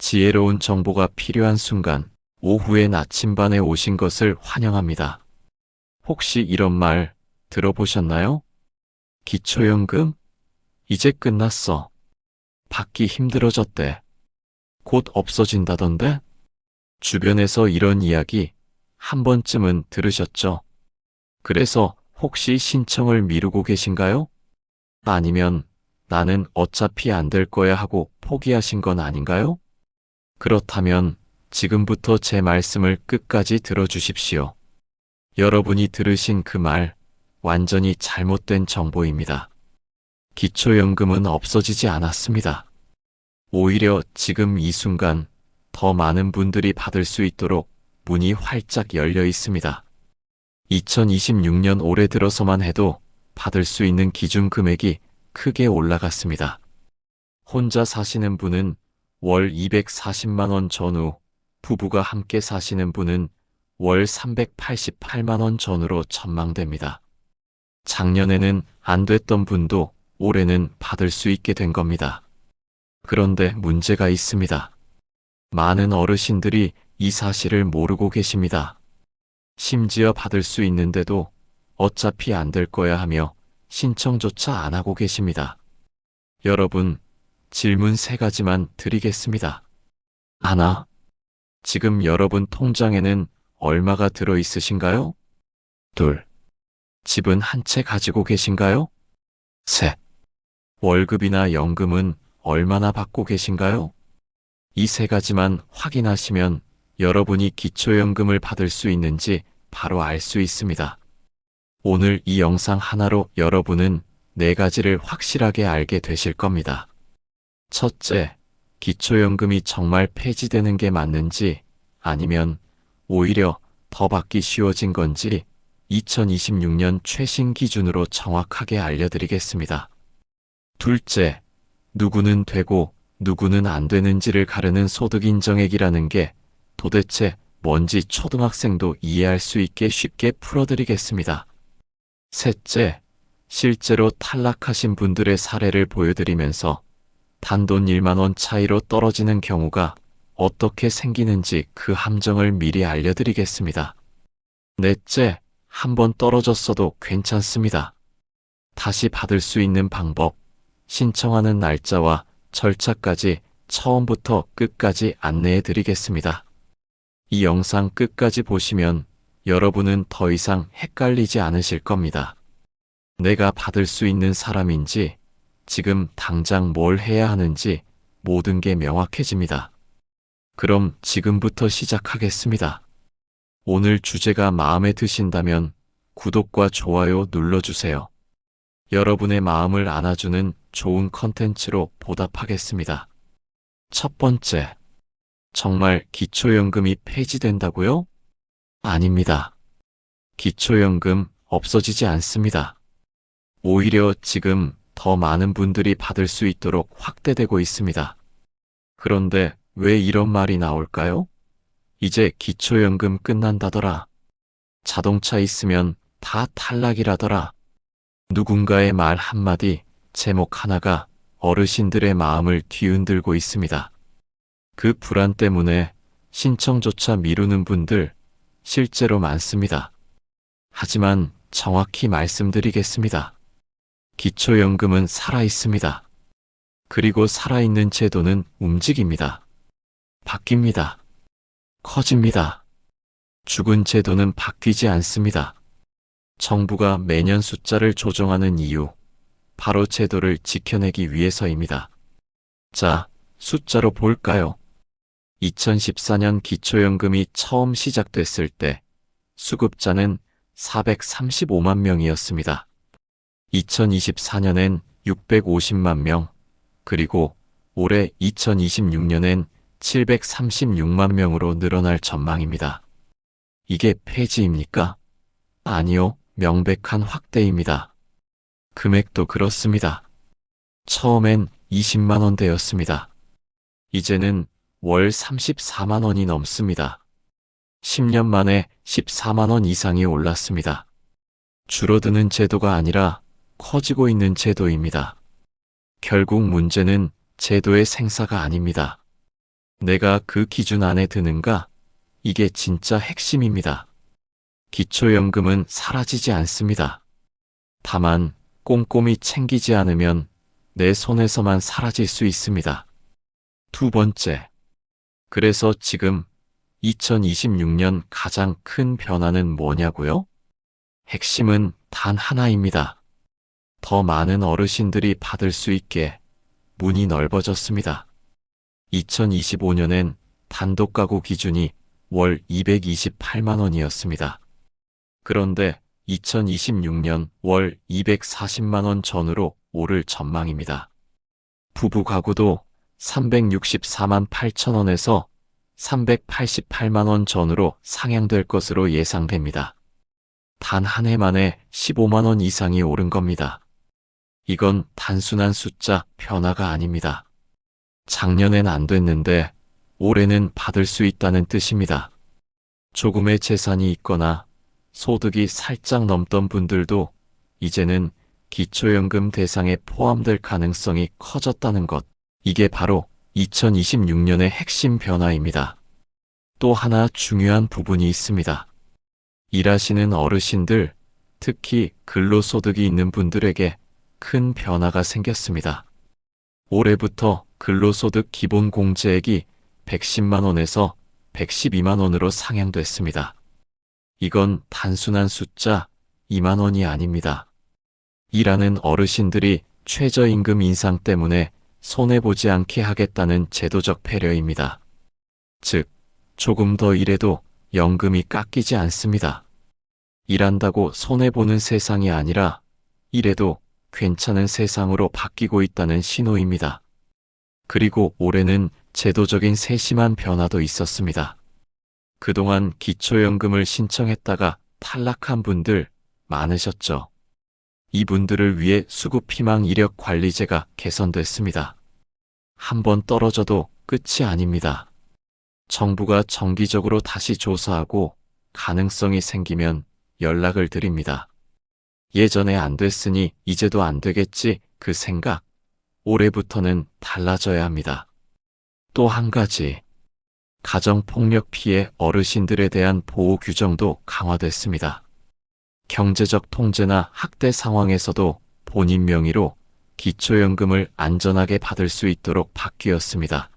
지혜로운 정보가 필요한 순간, 오후의 나침반에 오신 것을 환영합니다. 혹시 이런 말 들어보셨나요? 기초연금? 이제 끝났어. 받기 힘들어졌대. 곧 없어진다던데? 주변에서 이런 이야기 한 번쯤은 들으셨죠? 그래서 혹시 신청을 미루고 계신가요? 아니면 나는 어차피 안 될 거야 하고 포기하신 건 아닌가요? 그렇다면 지금부터 제 말씀을 끝까지 들어주십시오. 여러분이 들으신 그 말 완전히 잘못된 정보입니다. 기초연금은 없어지지 않았습니다. 오히려 지금 이 순간 더 많은 분들이 받을 수 있도록 문이 활짝 열려 있습니다. 2026년 올해 들어서만 해도 받을 수 있는 기준 금액이 크게 올라갔습니다. 혼자 사시는 분은 월 240만 원 전후, 부부가 함께 사시는 분은 월 388만 원 전후로 전망됩니다. 작년에는 안 됐던 분도 올해는 받을 수 있게 된 겁니다. 그런데 문제가 있습니다. 많은 어르신들이 이 사실을 모르고 계십니다. 심지어 받을 수 있는데도 어차피 안 될 거야 하며 신청조차 안 하고 계십니다. 여러분, 질문 3가지만 드리겠습니다. 하나, 지금 여러분 통장에는 얼마가 들어 있으신가요? 둘, 집은 한 채 가지고 계신가요? 셋, 월급이나 연금은 얼마나 받고 계신가요? 이 3가지만 확인하시면 여러분이 기초연금을 받을 수 있는지 바로 알 수 있습니다. 오늘 이 영상 하나로 여러분은 4가지를 확실하게 알게 되실 겁니다. 첫째, 기초연금이 정말 폐지되는 게 맞는지 아니면 오히려 더 받기 쉬워진 건지 2026년 최신 기준으로 정확하게 알려드리겠습니다. 둘째, 누구는 되고 누구는 안 되는지를 가르는 소득인정액이라는 게 도대체 뭔지 초등학생도 이해할 수 있게 쉽게 풀어드리겠습니다. 셋째, 실제로 탈락하신 분들의 사례를 보여드리면서 단돈 1만 원 차이로 떨어지는 경우가 어떻게 생기는지 그 함정을 미리 알려드리겠습니다. 넷째, 한번 떨어졌어도 괜찮습니다. 다시 받을 수 있는 방법, 신청하는 날짜와 절차까지 처음부터 끝까지 안내해 드리겠습니다. 이 영상 끝까지 보시면 여러분은 더 이상 헷갈리지 않으실 겁니다. 내가 받을 수 있는 사람인지, 지금 당장 뭘 해야 하는지 모든 게 명확해집니다. 그럼 지금부터 시작하겠습니다. 오늘 주제가 마음에 드신다면 구독과 좋아요 눌러주세요. 여러분의 마음을 안아주는 좋은 컨텐츠로 보답하겠습니다. 첫 번째, 정말 기초연금이 폐지된다고요? 아닙니다. 기초연금 없어지지 않습니다. 오히려 지금 더 많은 분들이 받을 수 있도록 확대되고 있습니다. 그런데 왜 이런 말이 나올까요? 이제 기초연금 끝난다더라. 자동차 있으면 다 탈락이라더라. 누군가의 말 한마디, 제목 하나가 어르신들의 마음을 뒤흔들고 있습니다. 그 불안 때문에 신청조차 미루는 분들 실제로 많습니다. 하지만 정확히 말씀드리겠습니다. 기초연금은 살아있습니다. 그리고 살아있는 제도는 움직입니다. 바뀝니다. 커집니다. 죽은 제도는 바뀌지 않습니다. 정부가 매년 숫자를 조정하는 이유, 바로 제도를 지켜내기 위해서입니다. 자, 숫자로 볼까요? 2014년 기초연금이 처음 시작됐을 때 수급자는 435만 명이었습니다. 2024년엔 650만 명, 그리고 올해 2026년엔 736만 명으로 늘어날 전망입니다. 이게 폐지입니까? 아니요, 명백한 확대입니다. 금액도 그렇습니다. 처음엔 20만 원대였습니다. 이제는 월 34만 원이 넘습니다. 10년 만에 14만 원 이상이 올랐습니다. 줄어드는 제도가 아니라 커지고 있는 제도입니다. 결국 문제는 제도의 생사가 아닙니다. 내가 그 기준 안에 드는가? 이게 진짜 핵심입니다. 기초연금은 사라지지 않습니다. 다만 꼼꼼히 챙기지 않으면 내 손에서만 사라질 수 있습니다. 두 번째. 그래서 지금 2026년 가장 큰 변화는 뭐냐고요? 핵심은 단 하나입니다. 더 많은 어르신들이 받을 수 있게 문이 넓어졌습니다. 2025년엔 단독가구 기준이 월 228만 원이었습니다. 그런데 2026년 월 240만 원 전후로 오를 전망입니다. 부부 가구도 364만 8천 원에서 388만 원 전후로 상향될 것으로 예상됩니다. 단 한 해 만에 15만 원 이상이 오른 겁니다. 이건 단순한 숫자 변화가 아닙니다. 작년엔 안 됐는데 올해는 받을 수 있다는 뜻입니다. 조금의 재산이 있거나 소득이 살짝 넘던 분들도 이제는 기초연금 대상에 포함될 가능성이 커졌다는 것. 이게 바로 2026년의 핵심 변화입니다. 또 하나 중요한 부분이 있습니다. 일하시는 어르신들, 특히 근로소득이 있는 분들에게 큰 변화가 생겼습니다. 올해부터 근로소득 기본공제액이 110만 원에서 112만 원으로 상향됐습니다. 이건 단순한 숫자 2만 원이 아닙니다. 일하는 어르신들이 최저임금 인상 때문에 손해보지 않게 하겠다는 제도적 배려입니다. 즉, 조금 더 일해도 연금이 깎이지 않습니다. 일한다고 손해보는 세상이 아니라 일해도 괜찮은 세상으로 바뀌고 있다는 신호입니다. 그리고 올해는 제도적인 세심한 변화도 있었습니다. 그동안 기초연금을 신청했다가 탈락한 분들 많으셨죠. 이분들을 위해 수급희망 이력관리제가 개선됐습니다. 한번 떨어져도 끝이 아닙니다. 정부가 정기적으로 다시 조사하고 가능성이 생기면 연락을 드립니다. 예전에 안 됐으니 이제도 안 되겠지 그 생각, 올해부터는 달라져야 합니다. 또 한 가지, 가정폭력 피해 어르신들에 대한 보호 규정도 강화됐습니다. 경제적 통제나 학대 상황에서도 본인 명의로 기초연금을 안전하게 받을 수 있도록 바뀌었습니다.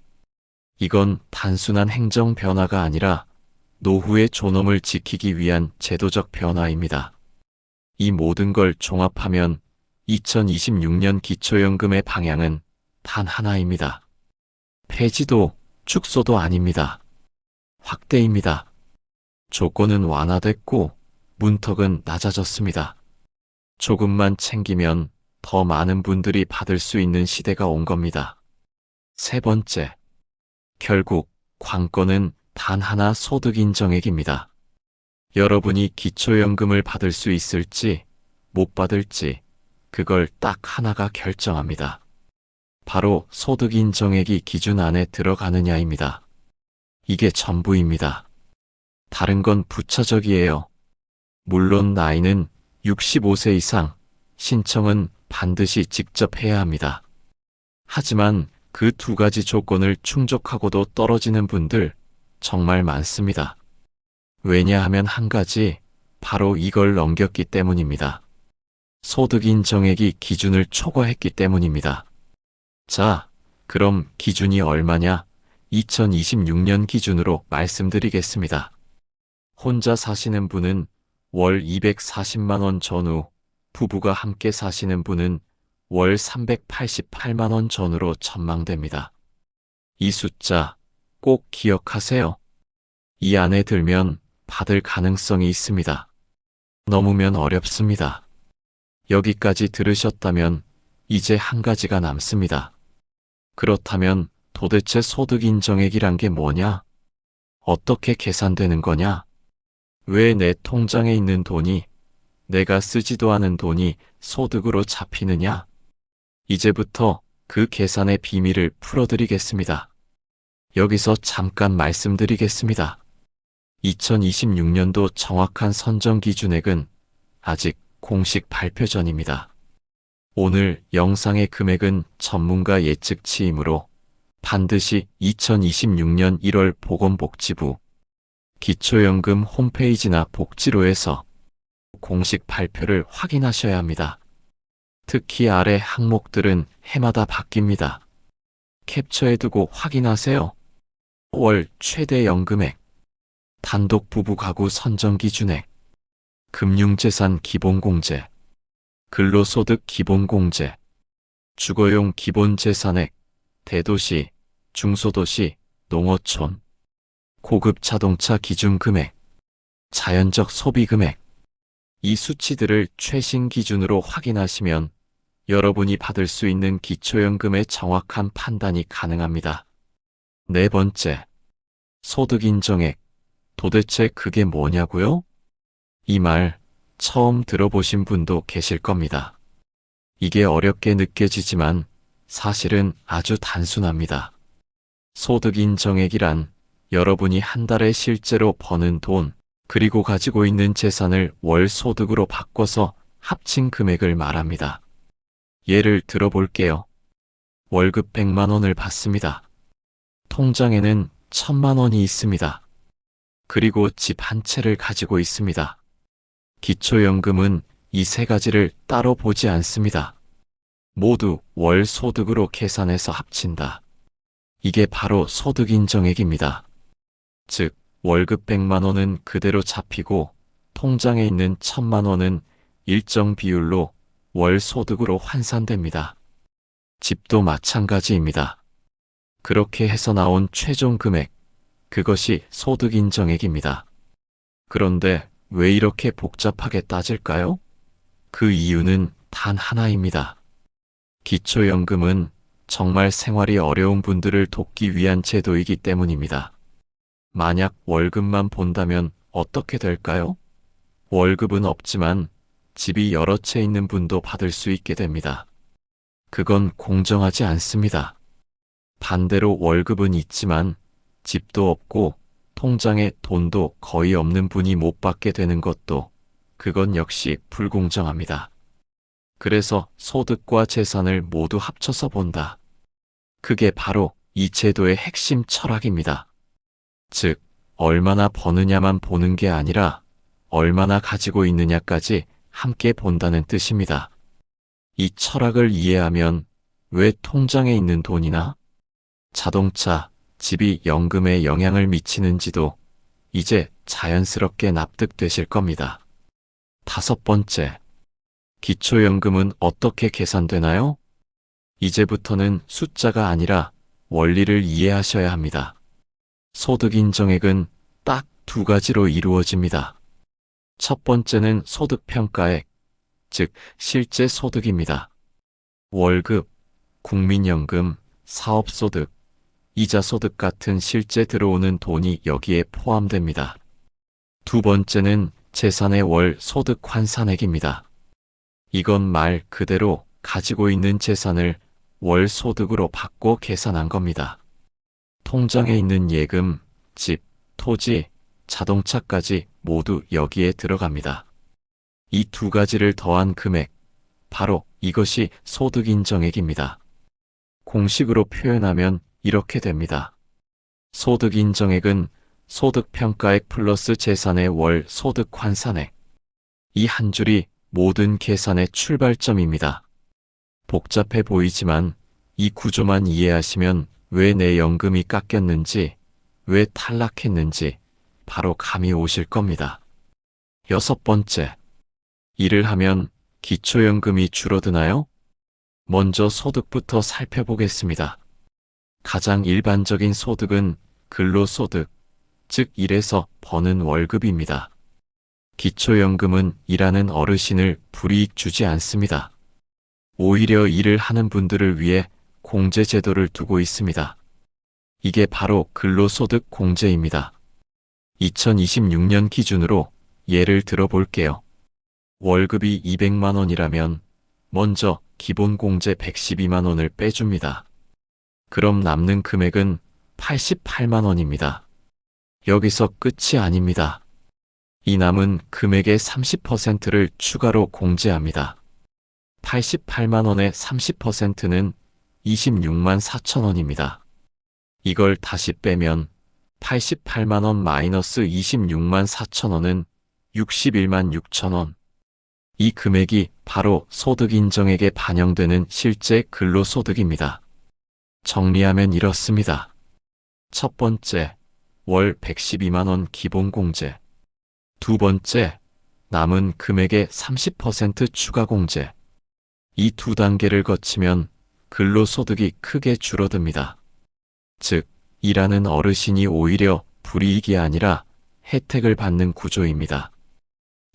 이건 단순한 행정 변화가 아니라 노후의 존엄을 지키기 위한 제도적 변화입니다. 이 모든 걸 종합하면 2026년 기초연금의 방향은 단 하나입니다. 폐지도 축소도 아닙니다. 확대입니다. 조건은 완화됐고 문턱은 낮아졌습니다. 조금만 챙기면 더 많은 분들이 받을 수 있는 시대가 온 겁니다. 세 번째, 결국 관건은 단 하나 소득 인정액입니다. 여러분이 기초연금을 받을 수 있을지 못 받을지 그걸 딱 하나가 결정합니다. 바로 소득 인정액이 기준 안에 들어가느냐입니다. 이게 전부입니다. 다른 건 부차적이에요. 물론 나이는 65세 이상, 신청은 반드시 직접 해야 합니다. 하지만 그 두 가지 조건을 충족하고도 떨어지는 분들 정말 많습니다. 왜냐하면 한 가지, 바로 이걸 넘겼기 때문입니다. 소득 인정액이 기준을 초과했기 때문입니다. 자, 그럼 기준이 얼마냐? 2026년 기준으로 말씀드리겠습니다. 혼자 사시는 분은 월 240만 원 전후, 부부가 함께 사시는 분은 월 388만 원 전후로 전망됩니다. 이 숫자 꼭 기억하세요. 이 안에 들면 받을 가능성이 있습니다. 넘으면 어렵습니다. 여기까지 들으셨다면 이제 한 가지가 남습니다. 그렇다면 도대체 소득 인정액이란 게 뭐냐? 어떻게 계산되는 거냐? 왜 내 통장에 있는 돈이, 내가 쓰지도 않은 돈이 소득으로 잡히느냐? 이제부터 그 계산의 비밀을 풀어드리겠습니다. 여기서 잠깐 말씀드리겠습니다. 2026년도 정확한 선정 기준액은 아직 공식 발표 전입니다. 오늘 영상의 금액은 전문가 예측치이므로 반드시 2026년 1월 보건복지부 기초연금 홈페이지나 복지로에서 공식 발표를 확인하셔야 합니다. 특히 아래 항목들은 해마다 바뀝니다. 캡처해두고 확인하세요. 월 최대 연금액, 단독 부부 가구 선정 기준액, 금융재산 기본공제, 근로소득 기본공제, 주거용 기본재산액, 대도시, 중소도시, 농어촌, 고급 자동차 기준금액, 자연적 소비금액. 이 수치들을 최신 기준으로 확인하시면 여러분이 받을 수 있는 기초연금의 정확한 판단이 가능합니다. 네 번째, 소득인정액. 도대체 그게 뭐냐고요? 이 말 처음 들어보신 분도 계실 겁니다. 이게 어렵게 느껴지지만 사실은 아주 단순합니다. 소득인정액이란 여러분이 한 달에 실제로 버는 돈, 그리고 가지고 있는 재산을 월 소득으로 바꿔서 합친 금액을 말합니다. 예를 들어볼게요. 월급 100만 원을 받습니다. 통장에는 1000만 원이 있습니다. 그리고 집 한 채를 가지고 있습니다. 기초연금은 이 세 가지를 따로 보지 않습니다. 모두 월 소득으로 계산해서 합친다. 이게 바로 소득인정액입니다. 즉, 월급 100만 원은 그대로 잡히고 통장에 있는 1000만 원은 일정 비율로 월 소득으로 환산됩니다. 집도 마찬가지입니다. 그렇게 해서 나온 최종 금액, 그것이 소득인정액입니다. 그런데 왜 이렇게 복잡하게 따질까요? 그 이유는 단 하나입니다. 기초연금은 정말 생활이 어려운 분들을 돕기 위한 제도이기 때문입니다. 만약 월급만 본다면 어떻게 될까요? 월급은 없지만 집이 여러 채 있는 분도 받을 수 있게 됩니다. 그건 공정하지 않습니다. 반대로 월급은 있지만 집도 없고 통장에 돈도 거의 없는 분이 못 받게 되는 것도 그건 역시 불공정합니다. 그래서 소득과 재산을 모두 합쳐서 본다. 그게 바로 이 제도의 핵심 철학입니다. 즉, 얼마나 버느냐만 보는 게 아니라 얼마나 가지고 있느냐까지 함께 본다는 뜻입니다. 이 철학을 이해하면 왜 통장에 있는 돈이나 자동차, 집이 연금에 영향을 미치는지도 이제 자연스럽게 납득되실 겁니다. 다섯 번째, 기초연금은 어떻게 계산되나요? 이제부터는 숫자가 아니라 원리를 이해하셔야 합니다. 소득인정액은 딱 두 가지로 이루어집니다. 첫 번째는 소득평가액, 즉 실제 소득입니다. 월급, 국민연금, 사업소득, 이자소득 같은 실제 들어오는 돈이 여기에 포함됩니다. 두 번째는 재산의 월 소득 환산액입니다. 이건 말 그대로 가지고 있는 재산을 월 소득으로 바꿔 계산한 겁니다. 통장에 있는 예금, 집, 토지, 자동차까지 모두 여기에 들어갑니다. 이 두 가지를 더한 금액, 바로 이것이 소득인정액입니다. 공식으로 표현하면 이렇게 됩니다. 소득인정액은 소득평가액 플러스 재산의 월 소득 환산액. 이 한 줄이 모든 계산의 출발점입니다. 복잡해 보이지만 이 구조만 이해하시면 왜 내 연금이 깎였는지, 왜 탈락했는지 바로 감이 오실 겁니다. 여섯 번째, 일을 하면 기초연금이 줄어드나요? 먼저 소득부터 살펴보겠습니다. 가장 일반적인 소득은 근로소득, 즉 일해서 버는 월급입니다. 기초연금은 일하는 어르신을 불이익 주지 않습니다. 오히려 일을 하는 분들을 위해 공제제도를 두고 있습니다. 이게 바로 근로소득 공제입니다. 2026년 기준으로 예를 들어볼게요. 월급이 200만 원이라면 먼저 기본공제 112만 원을 빼줍니다. 그럼 남는 금액은 88만 원입니다. 여기서 끝이 아닙니다. 이 남은 금액의 30%를 추가로 공제합니다. 88만 원의 30%는 26만 4천 원입니다. 이걸 다시 빼면 88만원 마이너스 26만 4천원은 61만 6천원. 이 금액이 바로 소득인정액에 반영되는 실제 근로소득입니다. 정리하면 이렇습니다. 첫 번째, 월 112만원 기본공제. 두 번째, 남은 금액의 30% 추가공제. 이 두 단계를 거치면 근로소득이 크게 줄어듭니다. 즉, 일하는 어르신이 오히려 불이익이 아니라 혜택을 받는 구조입니다.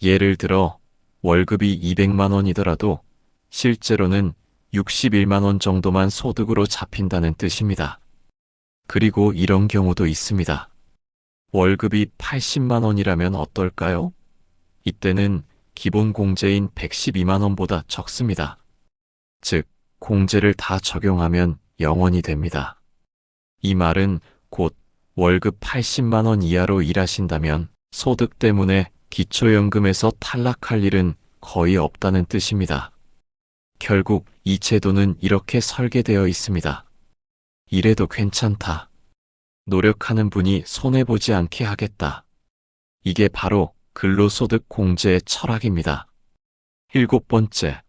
예를 들어 월급이 200만 원이더라도 실제로는 61만 원 정도만 소득으로 잡힌다는 뜻입니다. 그리고 이런 경우도 있습니다. 월급이 80만 원이라면 어떨까요? 이때는 기본 공제인 112만 원보다 적습니다. 즉, 공제를 다 적용하면 0원이 됩니다. 이 말은 곧 월급 80만 원 이하로 일하신다면 소득 때문에 기초연금에서 탈락할 일은 거의 없다는 뜻입니다. 결국 이 제도는 이렇게 설계되어 있습니다. 이래도 괜찮다. 노력하는 분이 손해보지 않게 하겠다. 이게 바로 근로소득 공제의 철학입니다. 일곱 번째,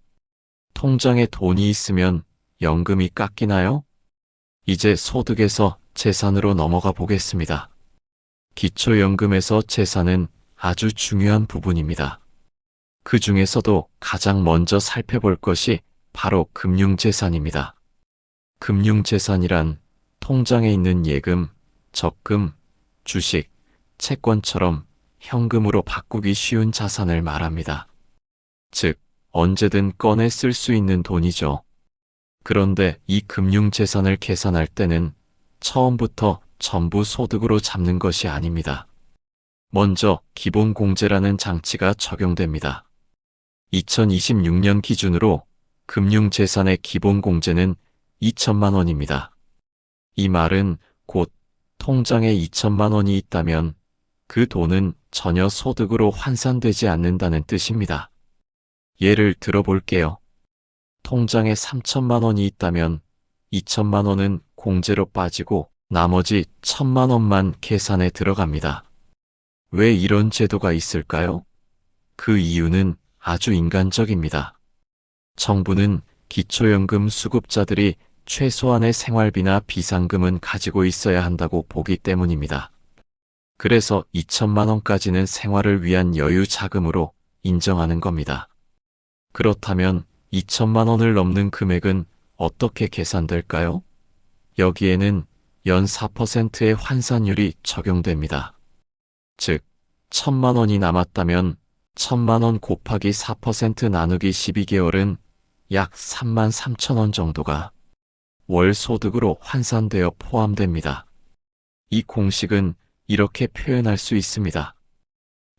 통장에 돈이 있으면 연금이 깎이나요? 이제 소득에서 재산으로 넘어가 보겠습니다. 기초연금에서 재산은 아주 중요한 부분입니다. 그 중에서도 가장 먼저 살펴볼 것이 바로 금융재산입니다. 금융재산이란 통장에 있는 예금, 적금, 주식, 채권처럼 현금으로 바꾸기 쉬운 자산을 말합니다. 즉, 언제든 꺼내 쓸 수 있는 돈이죠. 그런데 이 금융재산을 계산할 때는 처음부터 전부 소득으로 잡는 것이 아닙니다. 먼저 기본공제라는 장치가 적용됩니다. 2026년 기준으로 금융재산의 기본공제는 2천만 원입니다. 이 말은 곧 통장에 2천만 원이 있다면 그 돈은 전혀 소득으로 환산되지 않는다는 뜻입니다. 예를 들어볼게요. 통장에 3천만 원이 있다면 2천만 원은 공제로 빠지고 나머지 1천만 원만 계산에 들어갑니다. 왜 이런 제도가 있을까요? 그 이유는 아주 인간적입니다. 정부는 기초연금 수급자들이 최소한의 생활비나 비상금은 가지고 있어야 한다고 보기 때문입니다. 그래서 2천만 원까지는 생활을 위한 여유 자금으로 인정하는 겁니다. 그렇다면 2천만 원을 넘는 금액은 어떻게 계산될까요? 여기에는 연 4%의 환산율이 적용됩니다. 즉, 1천만 원이 남았다면 1천만 원 곱하기 4% 나누기 12개월은 약 3만 3천 원 정도가 월 소득으로 환산되어 포함됩니다. 이 공식은 이렇게 표현할 수 있습니다.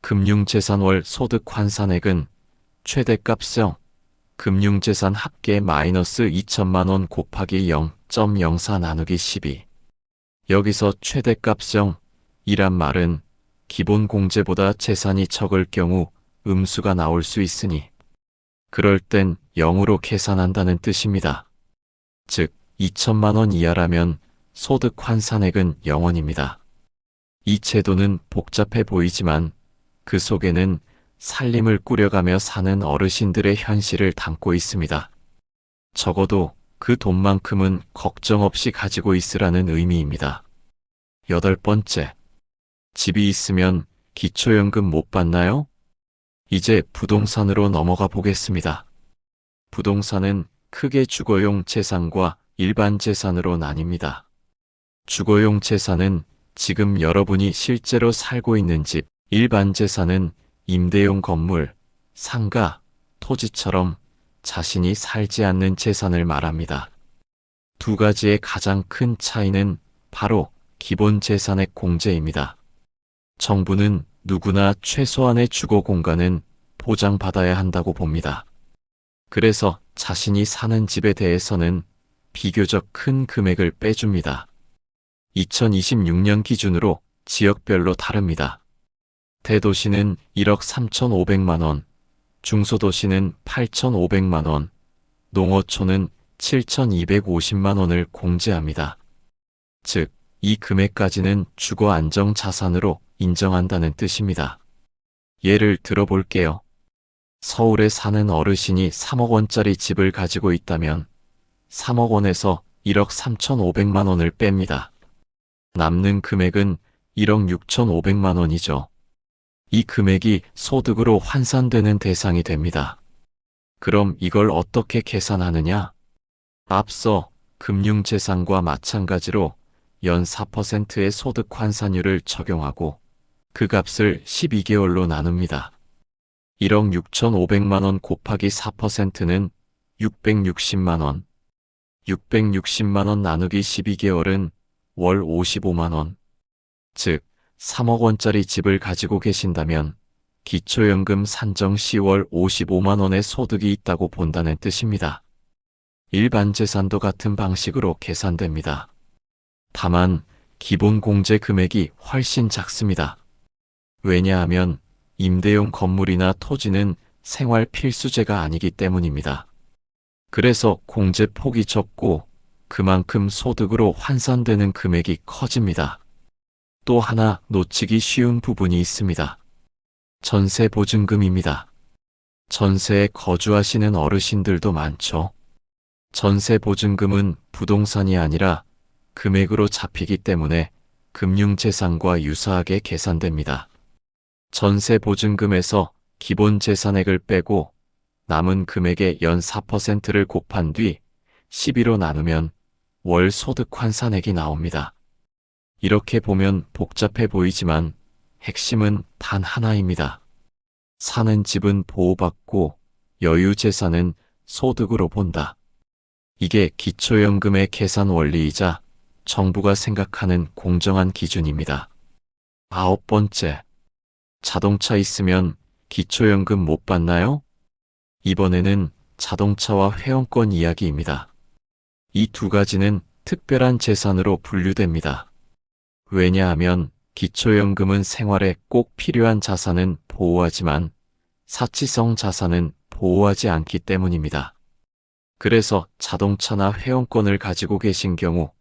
금융재산 월 소득 환산액은 최대값형 금융재산 합계 마이너스 2천만 원 곱하기 0.04 나누기 12. 여기서 최대값형 이란 말은 기본 공제보다 재산이 적을 경우 음수가 나올 수 있으니 그럴 땐 0으로 계산한다는 뜻입니다. 즉 2천만 원 이하라면 소득 환산액은 0원입니다. 이 제도는 복잡해 보이지만 그 속에는 살림을 꾸려가며 사는 어르신들의 현실을 담고 있습니다. 적어도 그 돈만큼은 걱정 없이 가지고 있으라는 의미입니다. 여덟 번째, 집이 있으면 기초연금 못 받나요? 이제 부동산으로 넘어가 보겠습니다. 부동산은 크게 주거용 재산과 일반 재산으로 나뉩니다. 주거용 재산은 지금 여러분이 실제로 살고 있는 집, 일반 재산은 임대용 건물, 상가, 토지처럼 자신이 살지 않는 재산을 말합니다. 두 가지의 가장 큰 차이는 바로 기본 재산액 공제입니다. 정부는 누구나 최소한의 주거 공간은 보장받아야 한다고 봅니다. 그래서 자신이 사는 집에 대해서는 비교적 큰 금액을 빼줍니다. 2026년 기준으로 지역별로 다릅니다. 대도시는 1억 3,500만 원, 중소도시는 8,500만 원, 농어촌은 7,250만 원을 공제합니다. 즉, 이 금액까지는 주거 안정 자산으로 인정한다는 뜻입니다. 예를 들어볼게요. 서울에 사는 어르신이 3억 원짜리 집을 가지고 있다면 3억 원에서 1억 3,500만 원을 뺍니다. 남는 금액은 1억 6,500만 원이죠. 이 금액이 소득으로 환산되는 대상이 됩니다. 그럼 이걸 어떻게 계산하느냐? 앞서 금융재산과 마찬가지로 연 4%의 소득 환산율을 적용하고 그 값을 12개월로 나눕니다. 1억 6,500만 원 곱하기 4%는 660만 원. 660만 원 나누기 12개월은 월 55만 원. 즉, 3억 원짜리 집을 가지고 계신다면 기초연금 산정 시 월 55만 원의 소득이 있다고 본다는 뜻입니다. 일반 재산도 같은 방식으로 계산됩니다. 다만 기본 공제 금액이 훨씬 작습니다. 왜냐하면 임대용 건물이나 토지는 생활 필수재가 아니기 때문입니다. 그래서 공제 폭이 적고 그만큼 소득으로 환산되는 금액이 커집니다. 또 하나 놓치기 쉬운 부분이 있습니다. 전세 보증금입니다. 전세에 거주하시는 어르신들도 많죠. 전세 보증금은 부동산이 아니라 금액으로 잡히기 때문에 금융재산과 유사하게 계산됩니다. 전세 보증금에서 기본 재산액을 빼고 남은 금액의 연 4%를 곱한 뒤 12로 나누면 월 소득 환산액이 나옵니다. 이렇게 보면 복잡해 보이지만 핵심은 단 하나입니다. 사는 집은 보호받고 여유 재산은 소득으로 본다. 이게 기초연금의 계산 원리이자 정부가 생각하는 공정한 기준입니다. 9번째, 자동차 있으면 기초연금 못 받나요? 이번에는 자동차와 회원권 이야기입니다. 이 두 가지는 특별한 재산으로 분류됩니다. 왜냐하면 기초연금은 생활에 꼭 필요한 자산은 보호하지만 사치성 자산은 보호하지 않기 때문입니다. 그래서 자동차나 회원권을 가지고 계신 경우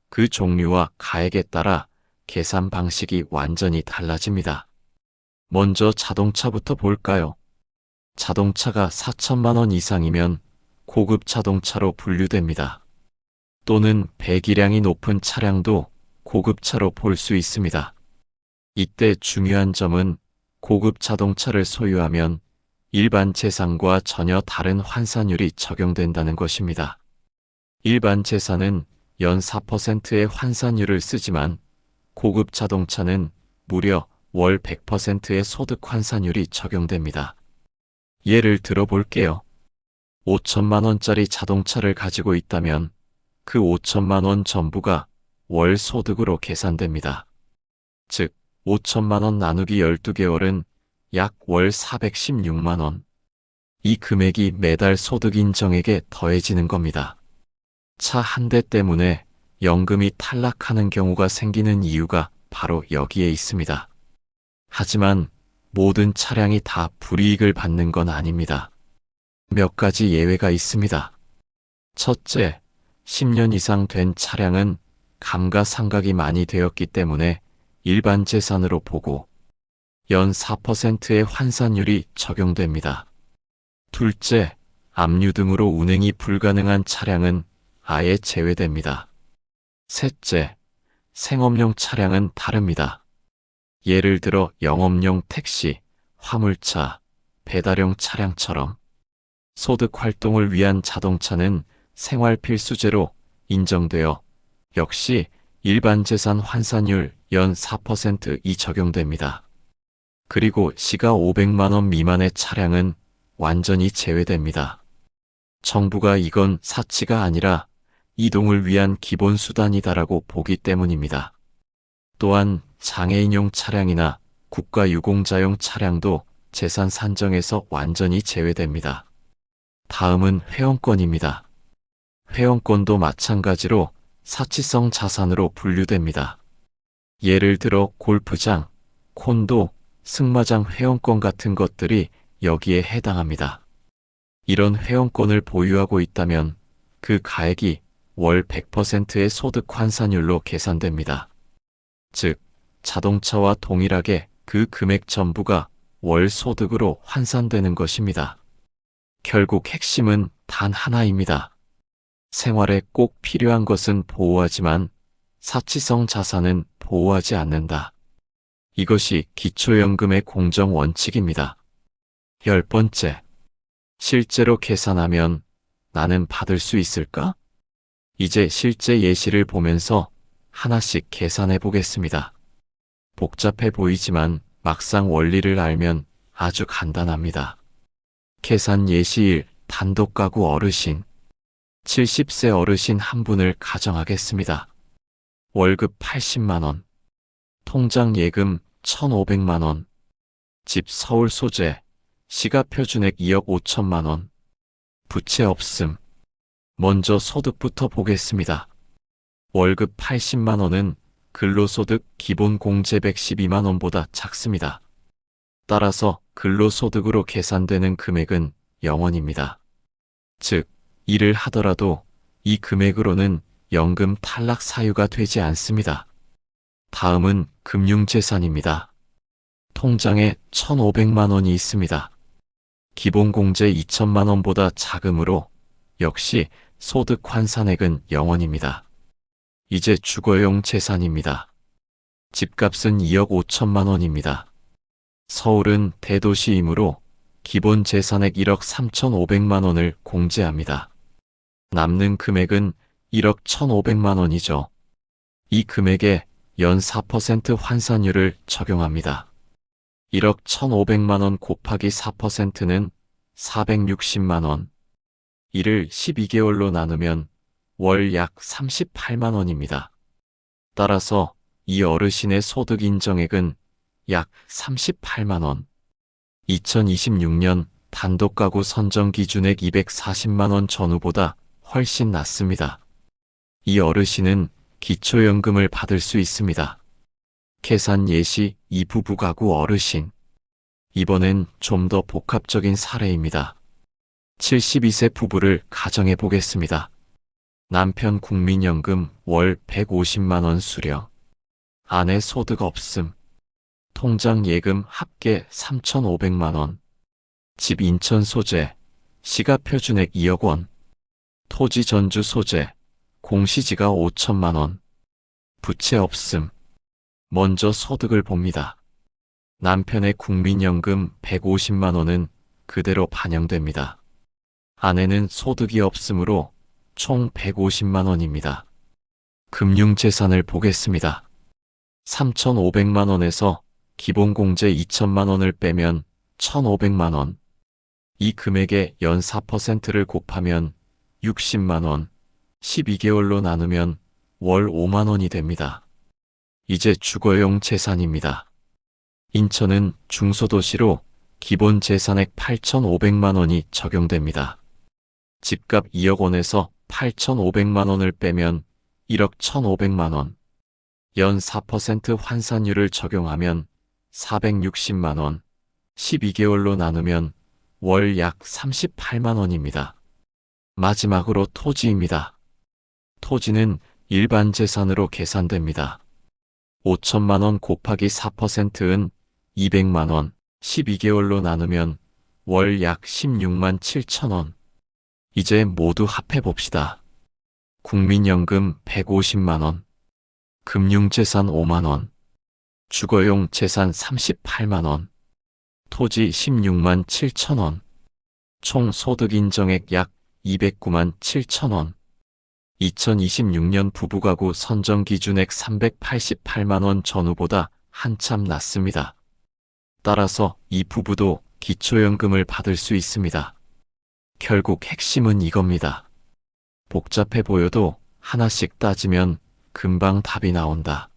그 종류와 가액에 따라 계산 방식이 완전히 달라집니다. 먼저 자동차부터 볼까요? 자동차가 4천만 원 이상이면 고급 자동차로 분류됩니다. 또는 배기량이 높은 차량도 고급차로 볼 수 있습니다. 이때 중요한 점은 고급 자동차를 소유하면 일반 재산과 전혀 다른 환산율이 적용된다는 것입니다. 일반 재산은 연 4%의 환산율을 쓰지만 고급 자동차는 무려 월 100%의 소득 환산율이 적용됩니다. 예를 들어 볼게요. 5천만 원짜리 자동차를 가지고 있다면 그 5천만 원 전부가 월 소득으로 계산됩니다. 즉, 5천만 원 나누기 12개월은 약 월 416만 원. 이 금액이 매달 소득 인정액에 더해지는 겁니다. 차 한 대 때문에 연금이 탈락하는 경우가 생기는 이유가 바로 여기에 있습니다. 하지만 모든 차량이 다 불이익을 받는 건 아닙니다. 몇 가지 예외가 있습니다. 첫째, 10년 이상 된 차량은 감가상각이 많이 되었기 때문에 일반 재산으로 보고 연 4%의 환산율이 적용됩니다. 둘째, 압류 등으로 운행이 불가능한 차량은 아예 제외됩니다. 셋째, 생업용 차량은 다릅니다. 예를 들어 영업용 택시, 화물차, 배달용 차량처럼 소득 활동을 위한 자동차는 생활 필수재로 인정되어 역시 일반 재산 환산율 연 4%이 적용됩니다. 그리고 시가 500만 원 미만의 차량은 완전히 제외됩니다. 정부가 이건 사치가 아니라 이동을 위한 기본 수단이다라고 보기 때문입니다. 또한 장애인용 차량이나 국가유공자용 차량도 재산 산정에서 완전히 제외됩니다. 다음은 회원권입니다. 회원권도 마찬가지로 사치성 자산으로 분류됩니다. 예를 들어 골프장, 콘도, 승마장 회원권 같은 것들이 여기에 해당합니다. 이런 회원권을 보유하고 있다면 그 가액이 월 100%의 소득 환산율로 계산됩니다. 즉, 자동차와 동일하게 그 금액 전부가 월 소득으로 환산되는 것입니다. 결국 핵심은 단 하나입니다. 생활에 꼭 필요한 것은 보호하지만 사치성 자산은 보호하지 않는다. 이것이 기초연금의 공정 원칙입니다. 10번째, 실제로 계산하면 나는 받을 수 있을까? 이제 실제 예시를 보면서 하나씩 계산해 보겠습니다. 복잡해 보이지만 막상 원리를 알면 아주 간단합니다. 계산 예시 1. 단독가구 어르신. 70세 어르신 한 분을 가정하겠습니다. 월급 80만원, 통장 예금 1,500만원, 집 서울 소재, 시가표준액 2억 5천만원, 부채 없음. 먼저 소득부터 보겠습니다. 월급 80만원은 근로소득 기본 공제 112만원보다 작습니다. 따라서 근로소득으로 계산되는 금액은 0원입니다. 즉, 일을 하더라도 이 금액으로는 연금 탈락 사유가 되지 않습니다. 다음은 금융재산입니다. 통장에 1,500만원이 있습니다. 기본공제 2천만원보다 작으므로 역시 소득 환산액은 0원입니다. 이제 주거용 재산입니다. 집값은 2억 5천만원입니다. 서울은 대도시이므로 기본 재산액 1억 3,500만원을 공제합니다. 남는 금액은 1억 1,500만원이죠. 이 금액에 연 4% 환산율을 적용합니다. 1억 1,500만원 곱하기 4%는 460만원. 이를 12개월로 나누면 월 약 38만원입니다. 따라서 이 어르신의 소득 인정액은 약 38만원. 2026년 단독가구 선정기준액 240만원 전후보다 훨씬 낮습니다. 이 어르신은 기초연금을 받을 수 있습니다. 계산 예시 2부부 가구 어르신. 이번엔 좀 더 복합적인 사례입니다. 72세 부부를 가정해 보겠습니다. 남편 국민연금 월 150만원 수령. 아내 소득 없음. 통장 예금 합계 3,500만원. 집 인천 소재, 시가표준액 2억 원. 토지 전주 소재, 공시지가 5천만원. 부채 없음. 먼저 소득을 봅니다. 남편의 국민연금 150만원은 그대로 반영됩니다. 아내는 소득이 없으므로 총 150만원입니다. 금융재산을 보겠습니다. 3,500만원에서 기본공제 2천만원을 빼면 1,500만원. 이 금액에 연 4%를 곱하면 60만원, 12개월로 나누면 월 5만원이 됩니다. 이제 주거용 재산입니다. 인천은 중소도시로 기본 재산액 8,500만원이 적용됩니다. 집값 2억 원에서 8,500만원을 빼면 1억 1,500만원. 연 4% 환산율을 적용하면 460만원, 12개월로 나누면 월 약 38만원입니다. 마지막으로 토지입니다. 토지는 일반 재산으로 계산됩니다. 5천만원 곱하기 4%은 200만원, 12개월로 나누면 월 약 16만 7천원. 이제 모두 합해봅시다. 국민연금 150만원, 금융재산 5만원, 주거용 재산 38만원, 토지 16만 7천원, 총 소득 인정액 약 209만 7천원. 2026년 부부가구 선정기준액 388만원 전후보다 한참 낮습니다. 따라서 이 부부도 기초연금을 받을 수 있습니다. 결국 핵심은 이겁니다. 복잡해 보여도 하나씩 따지면 금방 답이 나온다.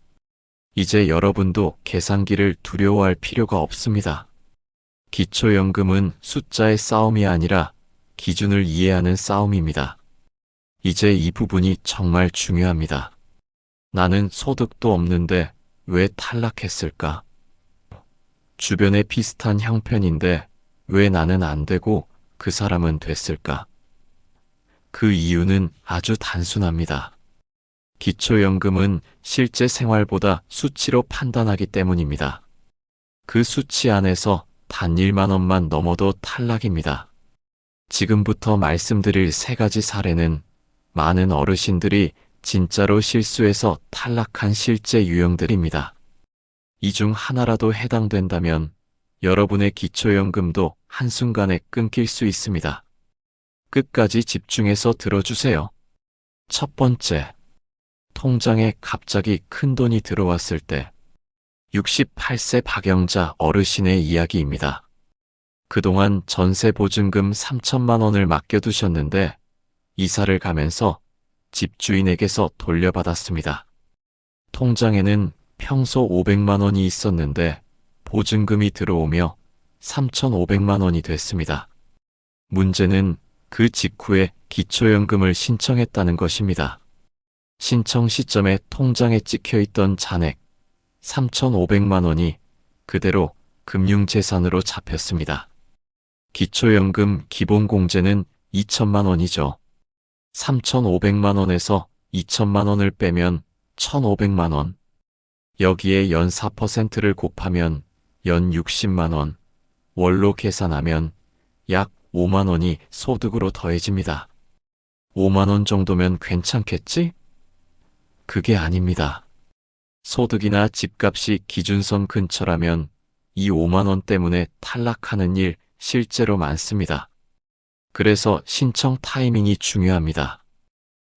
이제 여러분도 계산기를 두려워할 필요가 없습니다. 기초연금은 숫자의 싸움이 아니라 기준을 이해하는 싸움입니다. 이제 이 부분이 정말 중요합니다. 나는 소득도 없는데 왜 탈락했을까? 주변에 비슷한 형편인데 왜 나는 안 되고 그 사람은 됐을까? 그 이유는 아주 단순합니다. 기초연금은 실제 생활보다 수치로 판단하기 때문입니다. 그 수치 안에서 단 1만 원만 넘어도 탈락입니다. 지금부터 말씀드릴 3가지 사례는 많은 어르신들이 진짜로 실수해서 탈락한 실제 유형들입니다. 이 중 하나라도 해당된다면 여러분의 기초연금도 한순간에 끊길 수 있습니다. 끝까지 집중해서 들어주세요. 첫 번째, 통장에 갑자기 큰돈이 들어왔을 때 68세 박영자 어르신의 이야기입니다. 그동안 전세 보증금 3천만 원을 맡겨두셨는데 이사를 가면서 집주인에게서 돌려받았습니다. 통장에는 평소 500만 원이 있었는데 보증금이 들어오며 3,500만 원이 됐습니다. 문제는 그 직후에 기초연금을 신청했다는 것입니다. 신청 시점에 통장에 찍혀있던 잔액 3,500만 원이 그대로 금융재산으로 잡혔습니다. 기초연금 기본공제는 2천만 원이죠. 3,500만 원에서 2천만 원을 빼면 1,500만 원. 여기에 연 4%를 곱하면 연 60만 원. 월로 계산하면 약 5만 원이 소득으로 더해집니다. 5만 원 정도면 괜찮겠지? 그게 아닙니다. 소득이나 집값이 기준선 근처라면 이 5만 원 때문에 탈락하는 일 실제로 많습니다. 그래서 신청 타이밍이 중요합니다.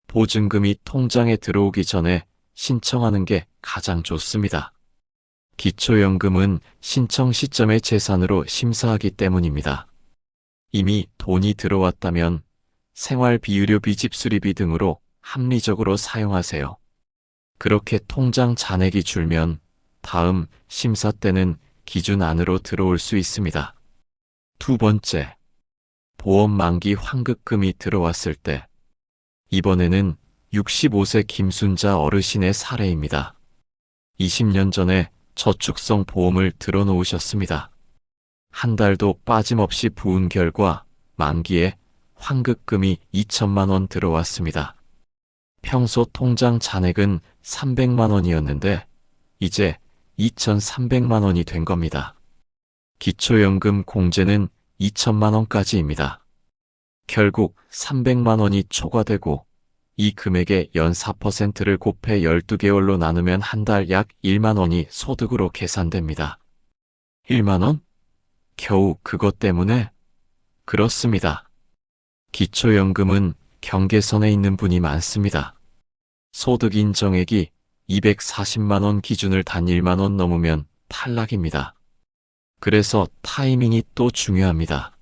보증금이 통장에 들어오기 전에 신청하는 게 가장 좋습니다. 기초연금은 신청 시점의 재산으로 심사하기 때문입니다. 이미 돈이 들어왔다면 생활비유료비 집수리비 등으로 합리적으로 사용하세요. 그렇게 통장 잔액이 줄면 다음 심사 때는 기준 안으로 들어올 수 있습니다. 두 번째, 보험 만기 환급금이 들어왔을 때 이번에는 65세 김순자 어르신의 사례입니다. 20년 전에 저축성 보험을 들어놓으셨습니다. 한 달도 빠짐없이 부은 결과 만기에 환급금이 2천만 원 들어왔습니다. 평소 통장 잔액은 300만 원이었는데 이제 2,300만 원이 된 겁니다. 기초연금 공제는 2천만 원까지입니다. 결국 300만 원이 초과되고 이 금액의 연 4%를 곱해 12개월로 나누면 한 달 약 1만 원이 소득으로 계산됩니다. 1만 원? 겨우 그것 때문에? 그렇습니다. 기초연금은 경계선에 있는 분이 많습니다. 소득 인정액이 240만 원 기준을 단 1만 원 넘으면 탈락입니다. 그래서 타이밍이 또 중요합니다.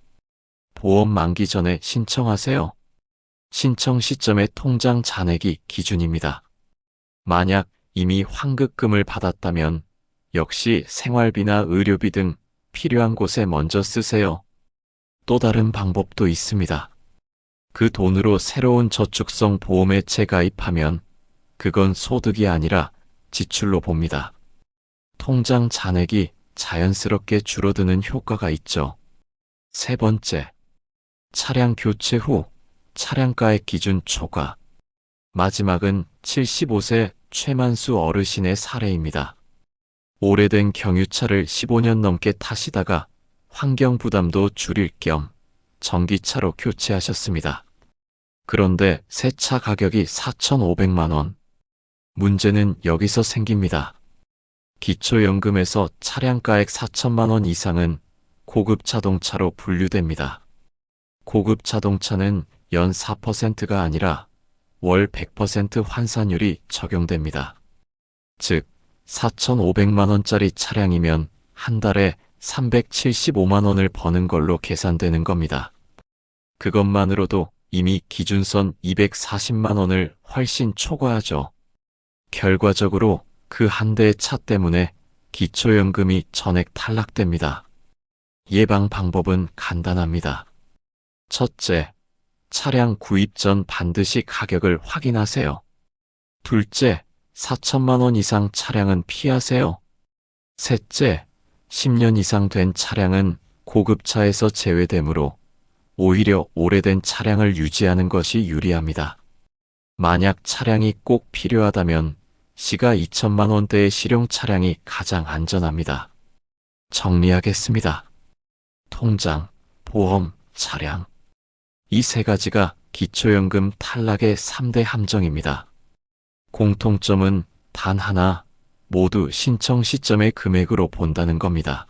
보험 만기 전에 신청하세요. 신청 시점의 통장 잔액이 기준입니다. 만약 이미 환급금을 받았다면 역시 생활비나 의료비 등 필요한 곳에 먼저 쓰세요. 또 다른 방법도 있습니다. 그 돈으로 새로운 저축성 보험에 재가입하면 그건 소득이 아니라 지출로 봅니다. 통장 잔액이 자연스럽게 줄어드는 효과가 있죠. 세 번째, 차량 교체 후 차량가액 기준 초과. 마지막은 75세 최만수 어르신의 사례입니다. 오래된 경유차를 15년 넘게 타시다가 환경 부담도 줄일 겸 전기차로 교체하셨습니다. 그런데 새 차 가격이 4,500만 원. 문제는 여기서 생깁니다. 기초연금에서 차량가액 4천만 원 이상은 고급 자동차로 분류됩니다. 고급 자동차는 연 4%가 아니라 월 100% 환산율이 적용됩니다. 즉, 4,500만 원짜리 차량이면 한 달에 375만 원을 버는 걸로 계산되는 겁니다. 그것만으로도 이미 기준선 240만 원을 훨씬 초과하죠. 결과적으로 그 한 대의 차 때문에 기초연금이 전액 탈락됩니다. 예방 방법은 간단합니다. 첫째, 차량 구입 전 반드시 가격을 확인하세요. 둘째, 4천만 원 이상 차량은 피하세요. 셋째, 10년 이상 된 차량은 고급차에서 제외되므로 오히려 오래된 차량을 유지하는 것이 유리합니다. 만약 차량이 꼭 필요하다면 시가 2천만 원대의 실용 차량이 가장 안전합니다. 정리하겠습니다. 통장, 보험, 차량. 이 세 가지가 기초연금 탈락의 3대 함정입니다. 공통점은 단 하나, 모두 신청 시점의 금액으로 본다는 겁니다.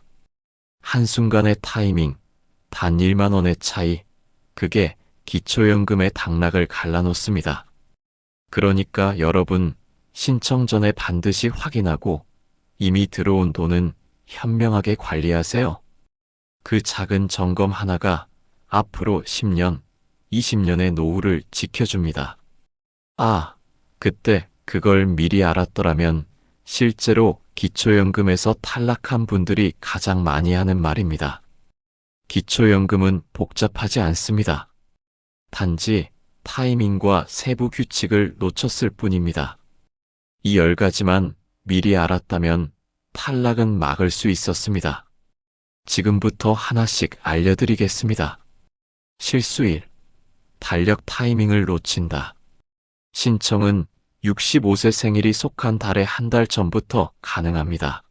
한순간의 타이밍, 단 1만 원의 차이, 그게 기초연금의 당락을 갈라놓습니다. 그러니까 여러분, 신청 전에 반드시 확인하고 이미 들어온 돈은 현명하게 관리하세요. 그 작은 점검 하나가 앞으로 10년, 20년의 노후를 지켜줍니다. 아, 그때 그걸 미리 알았더라면 실제로 기초연금에서 탈락한 분들이 가장 많이 하는 말입니다. 기초연금은 복잡하지 않습니다. 단지 타이밍과 세부 규칙을 놓쳤을 뿐입니다. 이 10가지만 미리 알았다면 탈락은 막을 수 있었습니다. 지금부터 하나씩 알려드리겠습니다. 실수 1. 달력 타이밍을 놓친다. 신청은 65세 생일이 속한 달의 한 달 전부터 가능합니다.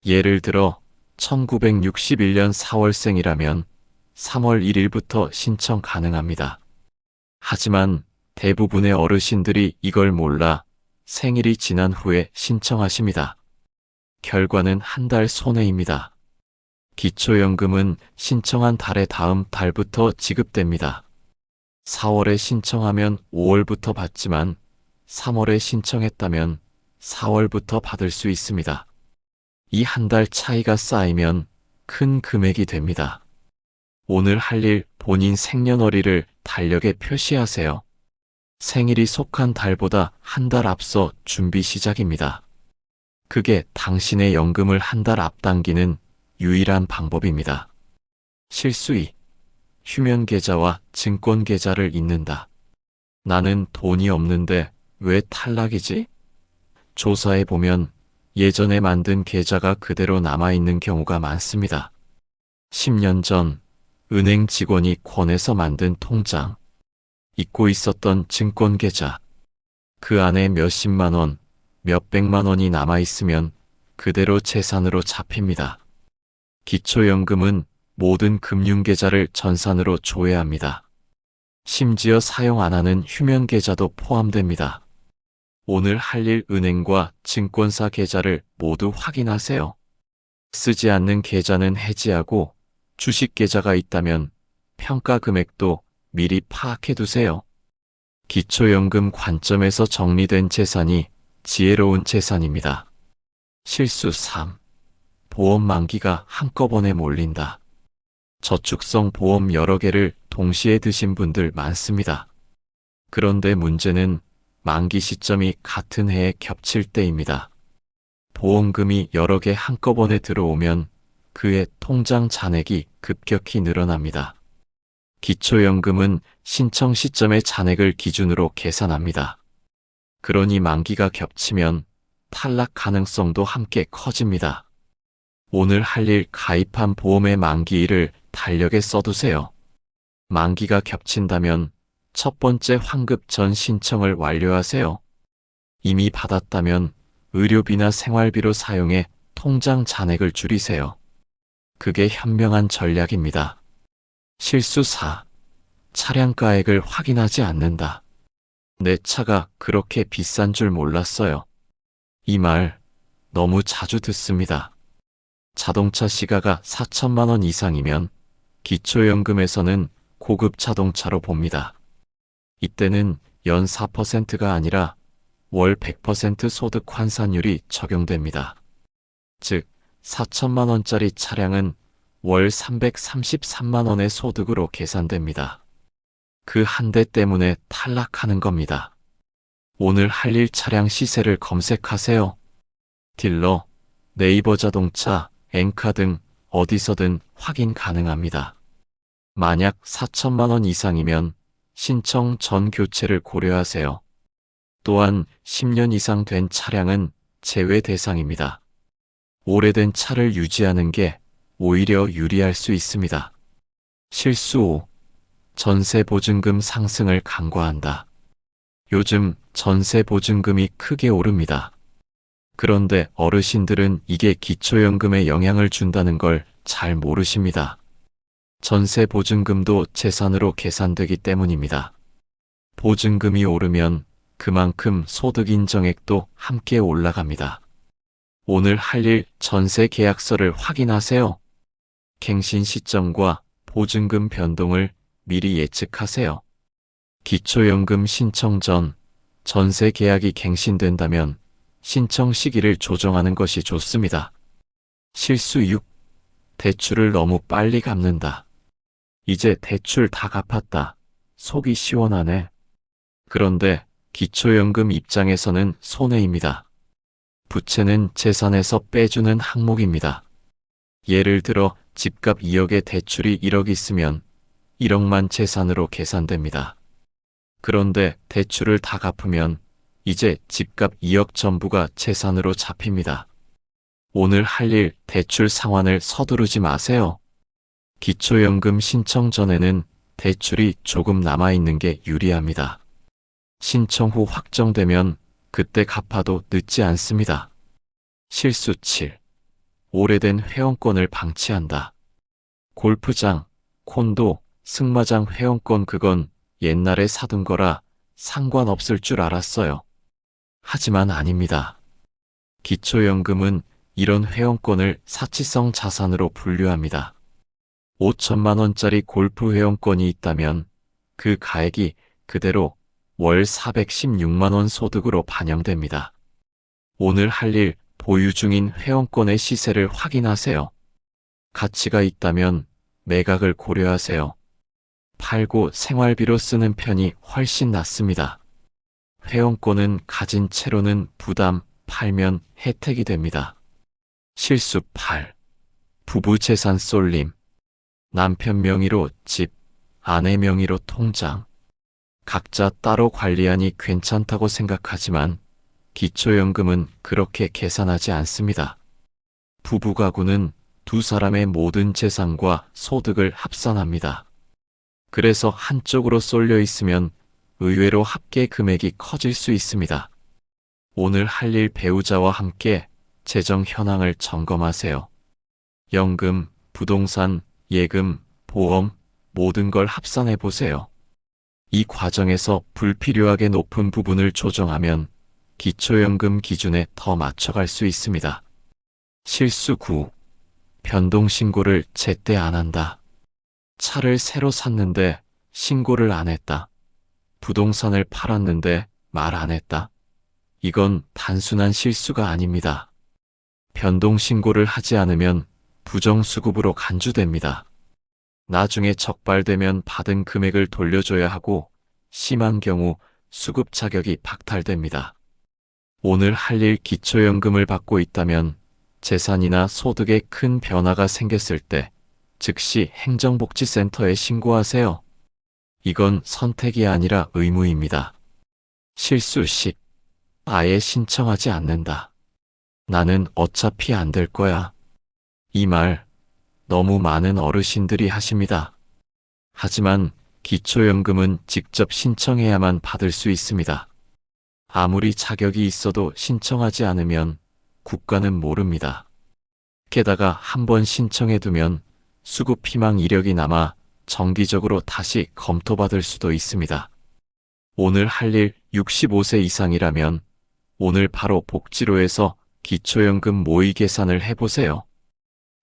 예를 들어 1961년 4월생이라면 3월 1일부터 신청 가능합니다. 하지만 대부분의 어르신들이 이걸 몰라 생일이 지난 후에 신청하십니다. 결과는 한 달 손해입니다. 기초연금은 신청한 달의 다음 달부터 지급됩니다. 4월에 신청하면 5월부터 받지만 3월에 신청했다면 4월부터 받을 수 있습니다. 이 한 달 차이가 쌓이면 큰 금액이 됩니다. 오늘 할 일 본인 생년월일을 달력에 표시하세요. 생일이 속한 달보다 한 달 앞서 준비 시작입니다. 그게 당신의 연금을 한 달 앞당기는 유일한 방법입니다. 실수 2. 휴면계좌와 증권계좌를 잇는다. 나는 돈이 없는데 왜 탈락이지? 조사해보면 예전에 만든 계좌가 그대로 남아있는 경우가 많습니다. 10년 전 은행 직원이 권해서 만든 통장, 잊고 있었던 증권계좌, 그 안에 몇십만 원, 몇백만 원이 남아있으면 그대로 재산으로 잡힙니다. 기초연금은 모든 금융계좌를 전산으로 조회합니다. 심지어 사용 안 하는 휴면계좌도 포함됩니다. 오늘 할 일 은행과 증권사 계좌를 모두 확인하세요. 쓰지 않는 계좌는 해지하고 주식 계좌가 있다면 평가 금액도 미리 파악해 두세요. 기초연금 관점에서 정리된 재산이 지혜로운 재산입니다. 실수 3. 보험 만기가 한꺼번에 몰린다. 저축성 보험 여러 개를 동시에 드신 분들 많습니다. 그런데 문제는 만기 시점이 같은 해에 겹칠 때입니다. 보험금이 여러 개 한꺼번에 들어오면 그의 통장 잔액이 급격히 늘어납니다. 기초연금은 신청 시점의 잔액을 기준으로 계산합니다. 그러니 만기가 겹치면 탈락 가능성도 함께 커집니다. 오늘 할 일 가입한 보험의 만기일을 달력에 써두세요. 만기가 겹친다면 첫 번째 환급 전 신청을 완료하세요. 이미 받았다면 의료비나 생활비로 사용해 통장 잔액을 줄이세요. 그게 현명한 전략입니다. 실수 4. 차량가액을 확인하지 않는다. 내 차가 그렇게 비싼 줄 몰랐어요. 이 말 너무 자주 듣습니다. 자동차 시가가 4천만 원 이상이면 기초연금에서는 고급 자동차로 봅니다. 이때는 연 4%가 아니라 월 100% 소득 환산율이 적용됩니다. 즉, 4천만 원짜리 차량은 월 333만 원의 소득으로 계산됩니다. 그 한 대 때문에 탈락하는 겁니다. 오늘 할 일 차량 시세를 검색하세요. 딜러, 네이버 자동차, 엔카 등 어디서든 확인 가능합니다. 만약 4천만 원 이상이면 신청 전 교체를 고려하세요. 또한 10년 이상 된 차량은 제외 대상입니다. 오래된 차를 유지하는 게 오히려 유리할 수 있습니다. 실수 5. 전세 보증금 상승을 간과한다. 요즘 전세 보증금이 크게 오릅니다. 그런데 어르신들은 이게 기초연금에 영향을 준다는 걸 잘 모르십니다. 전세 보증금도 재산으로 계산되기 때문입니다. 보증금이 오르면 그만큼 소득 인정액도 함께 올라갑니다. 오늘 할 일 전세 계약서를 확인하세요. 갱신 시점과 보증금 변동을 미리 예측하세요. 기초연금 신청 전 전세 계약이 갱신된다면 신청 시기를 조정하는 것이 좋습니다. 실수 6. 대출을 너무 빨리 갚는다. 이제 대출 다 갚았다. 속이 시원하네. 그런데 기초연금 입장에서는 손해입니다. 부채는 재산에서 빼주는 항목입니다. 예를 들어 집값 2억에 대출이 1억 있으면 1억만 재산으로 계산됩니다. 그런데 대출을 다 갚으면 이제 집값 2억 전부가 재산으로 잡힙니다. 오늘 할 일 대출 상환을 서두르지 마세요. 기초연금 신청 전에는 대출이 조금 남아있는 게 유리합니다. 신청 후 확정되면 그때 갚아도 늦지 않습니다. 실수 7. 오래된 회원권을 방치한다. 골프장, 콘도, 승마장 회원권 그건 옛날에 사둔 거라 상관없을 줄 알았어요. 하지만 아닙니다. 기초연금은 이런 회원권을 사치성 자산으로 분류합니다. 5천만 원짜리 골프 회원권이 있다면 그 가액이 그대로 월 416만 원 소득으로 반영됩니다. 오늘 할 일 보유 중인 회원권의 시세를 확인하세요. 가치가 있다면 매각을 고려하세요. 팔고 생활비로 쓰는 편이 훨씬 낫습니다. 회원권은 가진 채로는 부담, 팔면 혜택이 됩니다. 실수 8. 부부 재산 쏠림. 남편 명의로 집, 아내 명의로 통장. 각자 따로 관리하니 괜찮다고 생각하지만 기초연금은 그렇게 계산하지 않습니다. 부부 가구는 두 사람의 모든 재산과 소득을 합산합니다. 그래서 한쪽으로 쏠려 있으면 의외로 합계 금액이 커질 수 있습니다. 오늘 할 일 배우자와 함께 재정 현황을 점검하세요. 연금, 부동산, 예금, 보험, 모든 걸 합산해 보세요. 이 과정에서 불필요하게 높은 부분을 조정하면 기초연금 기준에 더 맞춰갈 수 있습니다. 실수 9. 변동신고를 제때 안 한다. 차를 새로 샀는데 신고를 안 했다. 부동산을 팔았는데 말 안 했다. 이건 단순한 실수가 아닙니다. 변동신고를 하지 않으면 부정수급으로 간주됩니다. 나중에 적발되면 받은 금액을 돌려줘야 하고 심한 경우 수급 자격이 박탈됩니다. 오늘 할 일 기초연금을 받고 있다면 재산이나 소득에 큰 변화가 생겼을 때 즉시 행정복지센터에 신고하세요. 이건 선택이 아니라 의무입니다. 실수 10. 아예 신청하지 않는다. 나는 어차피 안 될 거야. 이 말 너무 많은 어르신들이 하십니다. 하지만 기초연금은 직접 신청해야만 받을 수 있습니다. 아무리 자격이 있어도 신청하지 않으면 국가는 모릅니다. 게다가 한번 신청해두면 수급 희망 이력이 남아 정기적으로 다시 검토받을 수도 있습니다. 오늘 할 일 65세 이상이라면 오늘 바로 복지로에서 기초연금 모의 계산을 해보세요.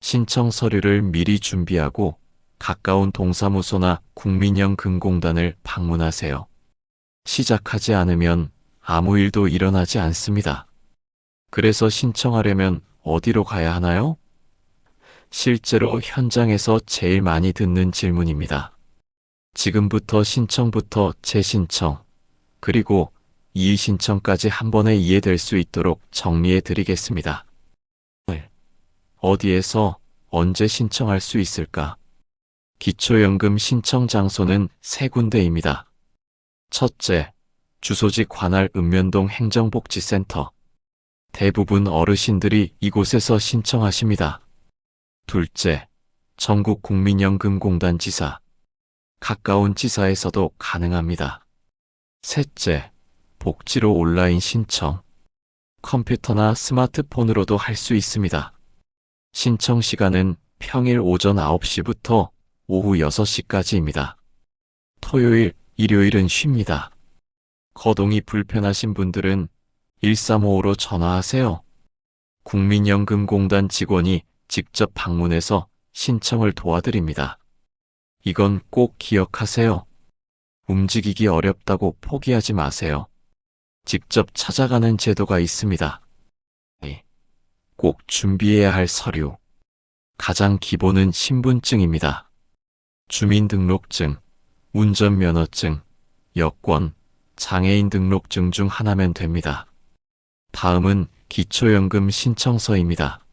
신청 서류를 미리 준비하고 가까운 동사무소나 국민연금공단을 방문하세요. 시작하지 않으면 아무 일도 일어나지 않습니다. 그래서 신청하려면 어디로 가야 하나요? 실제로 현장에서 제일 많이 듣는 질문입니다. 지금부터 신청부터 재신청, 그리고 이의신청까지 한 번에 이해될 수 있도록 정리해 드리겠습니다. 어디에서 언제 신청할 수 있을까? 기초연금 신청 장소는 세 군데입니다. 첫째, 주소지 관할 읍면동 행정복지센터. 대부분 어르신들이 이곳에서 신청하십니다. 둘째, 전국 국민연금공단 지사. 가까운 지사에서도 가능합니다. 셋째, 복지로 온라인 신청. 컴퓨터나 스마트폰으로도 할 수 있습니다. 신청 시간은 평일 오전 9시부터 오후 6시까지입니다. 토요일, 일요일은 쉽니다. 거동이 불편하신 분들은 1355로 전화하세요. 국민연금공단 직원이 직접 방문해서 신청을 도와드립니다. 이건 꼭 기억하세요. 움직이기 어렵다고 포기하지 마세요. 직접 찾아가는 제도가 있습니다. 꼭 준비해야 할 서류. 가장 기본은 신분증입니다. 주민등록증, 운전면허증, 여권, 장애인 등록증 중 하나면 됩니다. 다음은 기초연금 신청서입니다.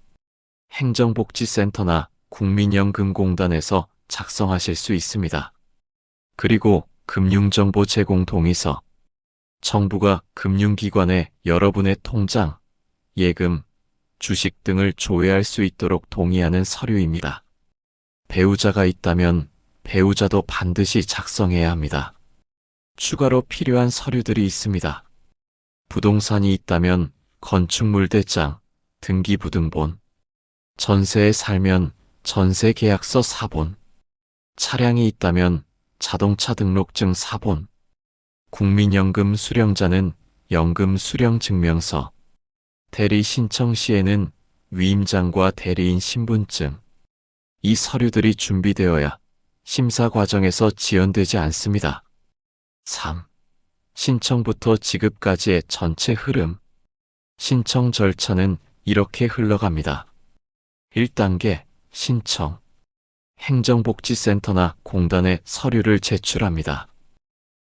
행정복지센터나 국민연금공단에서 작성하실 수 있습니다. 그리고 금융정보 제공 동의서. 정부가 금융기관에 여러분의 통장, 예금, 주식 등을 조회할 수 있도록 동의하는 서류입니다. 배우자가 있다면 배우자도 반드시 작성해야 합니다. 추가로 필요한 서류들이 있습니다. 부동산이 있다면 건축물대장, 등기부등본, 전세에 살면 전세계약서 사본, 차량이 있다면 자동차 등록증 사본, 국민연금 수령자는 연금 수령 증명서, 대리 신청 시에는 위임장과 대리인 신분증. 이 서류들이 준비되어야 심사 과정에서 지연되지 않습니다. 3. 신청부터 지급까지의 전체 흐름. 신청 절차는 이렇게 흘러갑니다. 1단계 신청. 행정복지센터나 공단에 서류를 제출합니다.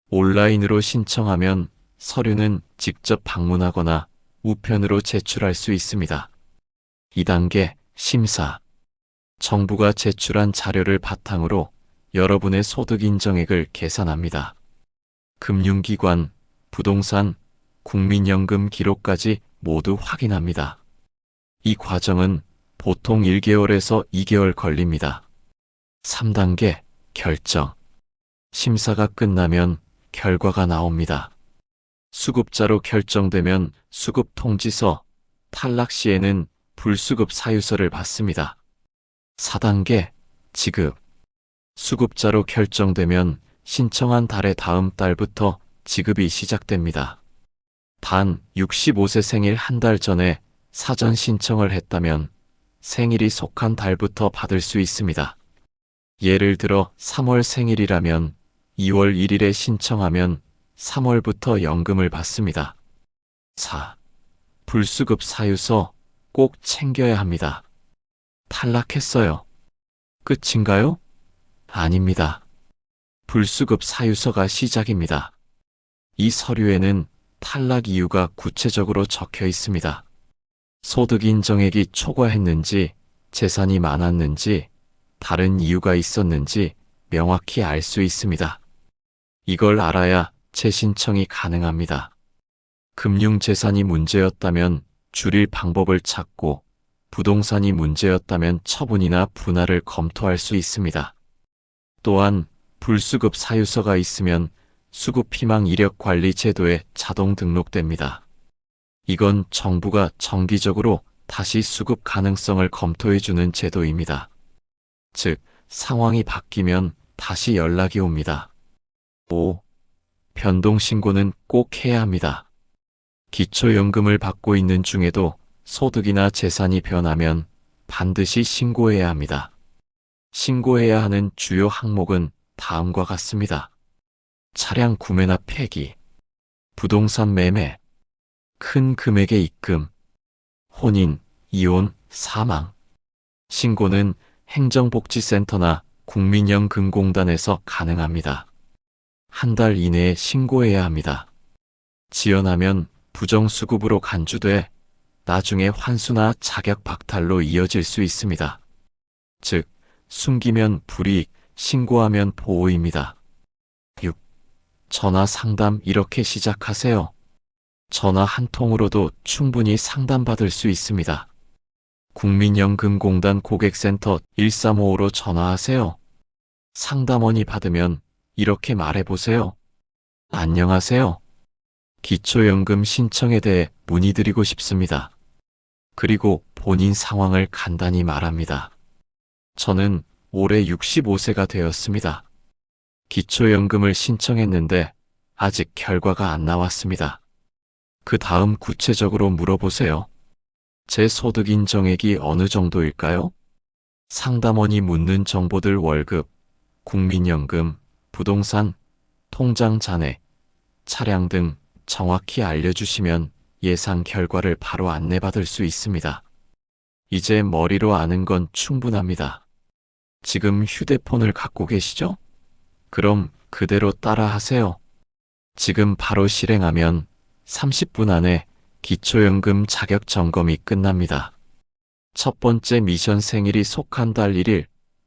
온라인으로 신청하면 서류는 직접 방문하거나 우편으로 제출할 수 있습니다. 2단계 심사. 정부가 제출한 자료를 바탕으로 여러분의 소득 인정액을 계산합니다. 금융기관, 부동산, 국민연금 기록까지 모두 확인합니다. 이 과정은 보통 1개월에서 2개월 걸립니다. 3단계 결정. 심사가 끝나면 결과가 나옵니다. 수급자로 결정되면 수급 통지서, 탈락 시에는 불수급 사유서를 받습니다. 4단계 지급. 수급자로 결정되면 신청한 달의 다음 달부터 지급이 시작됩니다. 단 65세 생일 한 달 전에 사전 신청을 했다면 생일이 속한 달부터 받을 수 있습니다. 예를 들어 3월 생일이라면 2월 1일에 신청하면 3월부터 연금을 받습니다. 4. 불수급 사유서 꼭 챙겨야 합니다. 탈락했어요. 끝인가요? 아닙니다. 불수급 사유서가 시작입니다. 이 서류에는 탈락 이유가 구체적으로 적혀 있습니다. 소득 인정액이 초과했는지, 재산이 많았는지, 다른 이유가 있었는지 명확히 알 수 있습니다. 이걸 알아야 재신청이 가능합니다. 금융재산이 문제였다면 줄일 방법을 찾고, 부동산이 문제였다면 처분이나 분할을 검토할 수 있습니다. 또한 불수급 사유서가 있으면 수급희망 이력관리 제도에 자동 등록됩니다. 이건 정부가 정기적으로 다시 수급 가능성을 검토해주는 제도입니다. 즉, 상황이 바뀌면 다시 연락이 옵니다. 5. 변동신고는 꼭 해야 합니다. 기초연금을 받고 있는 중에도 소득이나 재산이 변하면 반드시 신고해야 합니다. 신고해야 하는 주요 항목은 다음과 같습니다. 차량 구매나 폐기, 부동산 매매, 큰 금액의 입금, 혼인, 이혼, 사망. 신고는 행정복지센터나 국민연금공단에서 가능합니다. 한 달 이내에 신고해야 합니다. 지연하면 부정수급으로 간주돼 나중에 환수나 자격 박탈로 이어질 수 있습니다. 즉, 숨기면 불이익, 신고하면 보호입니다. 6. 전화 상담 이렇게 시작하세요. 전화 한 통으로도 충분히 상담받을 수 있습니다. 국민연금공단 고객센터 1355로 전화하세요. 상담원이 받으면 이렇게 말해보세요. 안녕하세요. 기초연금 신청에 대해 문의드리고 싶습니다. 그리고 본인 상황을 간단히 말합니다. 저는 올해 65세가 되었습니다. 기초연금을 신청했는데 아직 결과가 안 나왔습니다. 그 다음 구체적으로 물어보세요. 제 소득 인정액이 어느 정도일까요? 상담원이 묻는 정보들 월급, 국민연금, 부동산, 통장 잔액, 차량 등 정확히 알려주시면 예상 결과를 바로 안내받을 수 있습니다. 이제 머리로 아는 건 충분합니다. 지금 휴대폰을 갖고 계시죠? 그럼 그대로 따라 하세요. 지금 바로 실행하면 30분 안에 기초연금 자격 점검이 끝납니다. 첫 번째 미션 생일이 속한 달 1일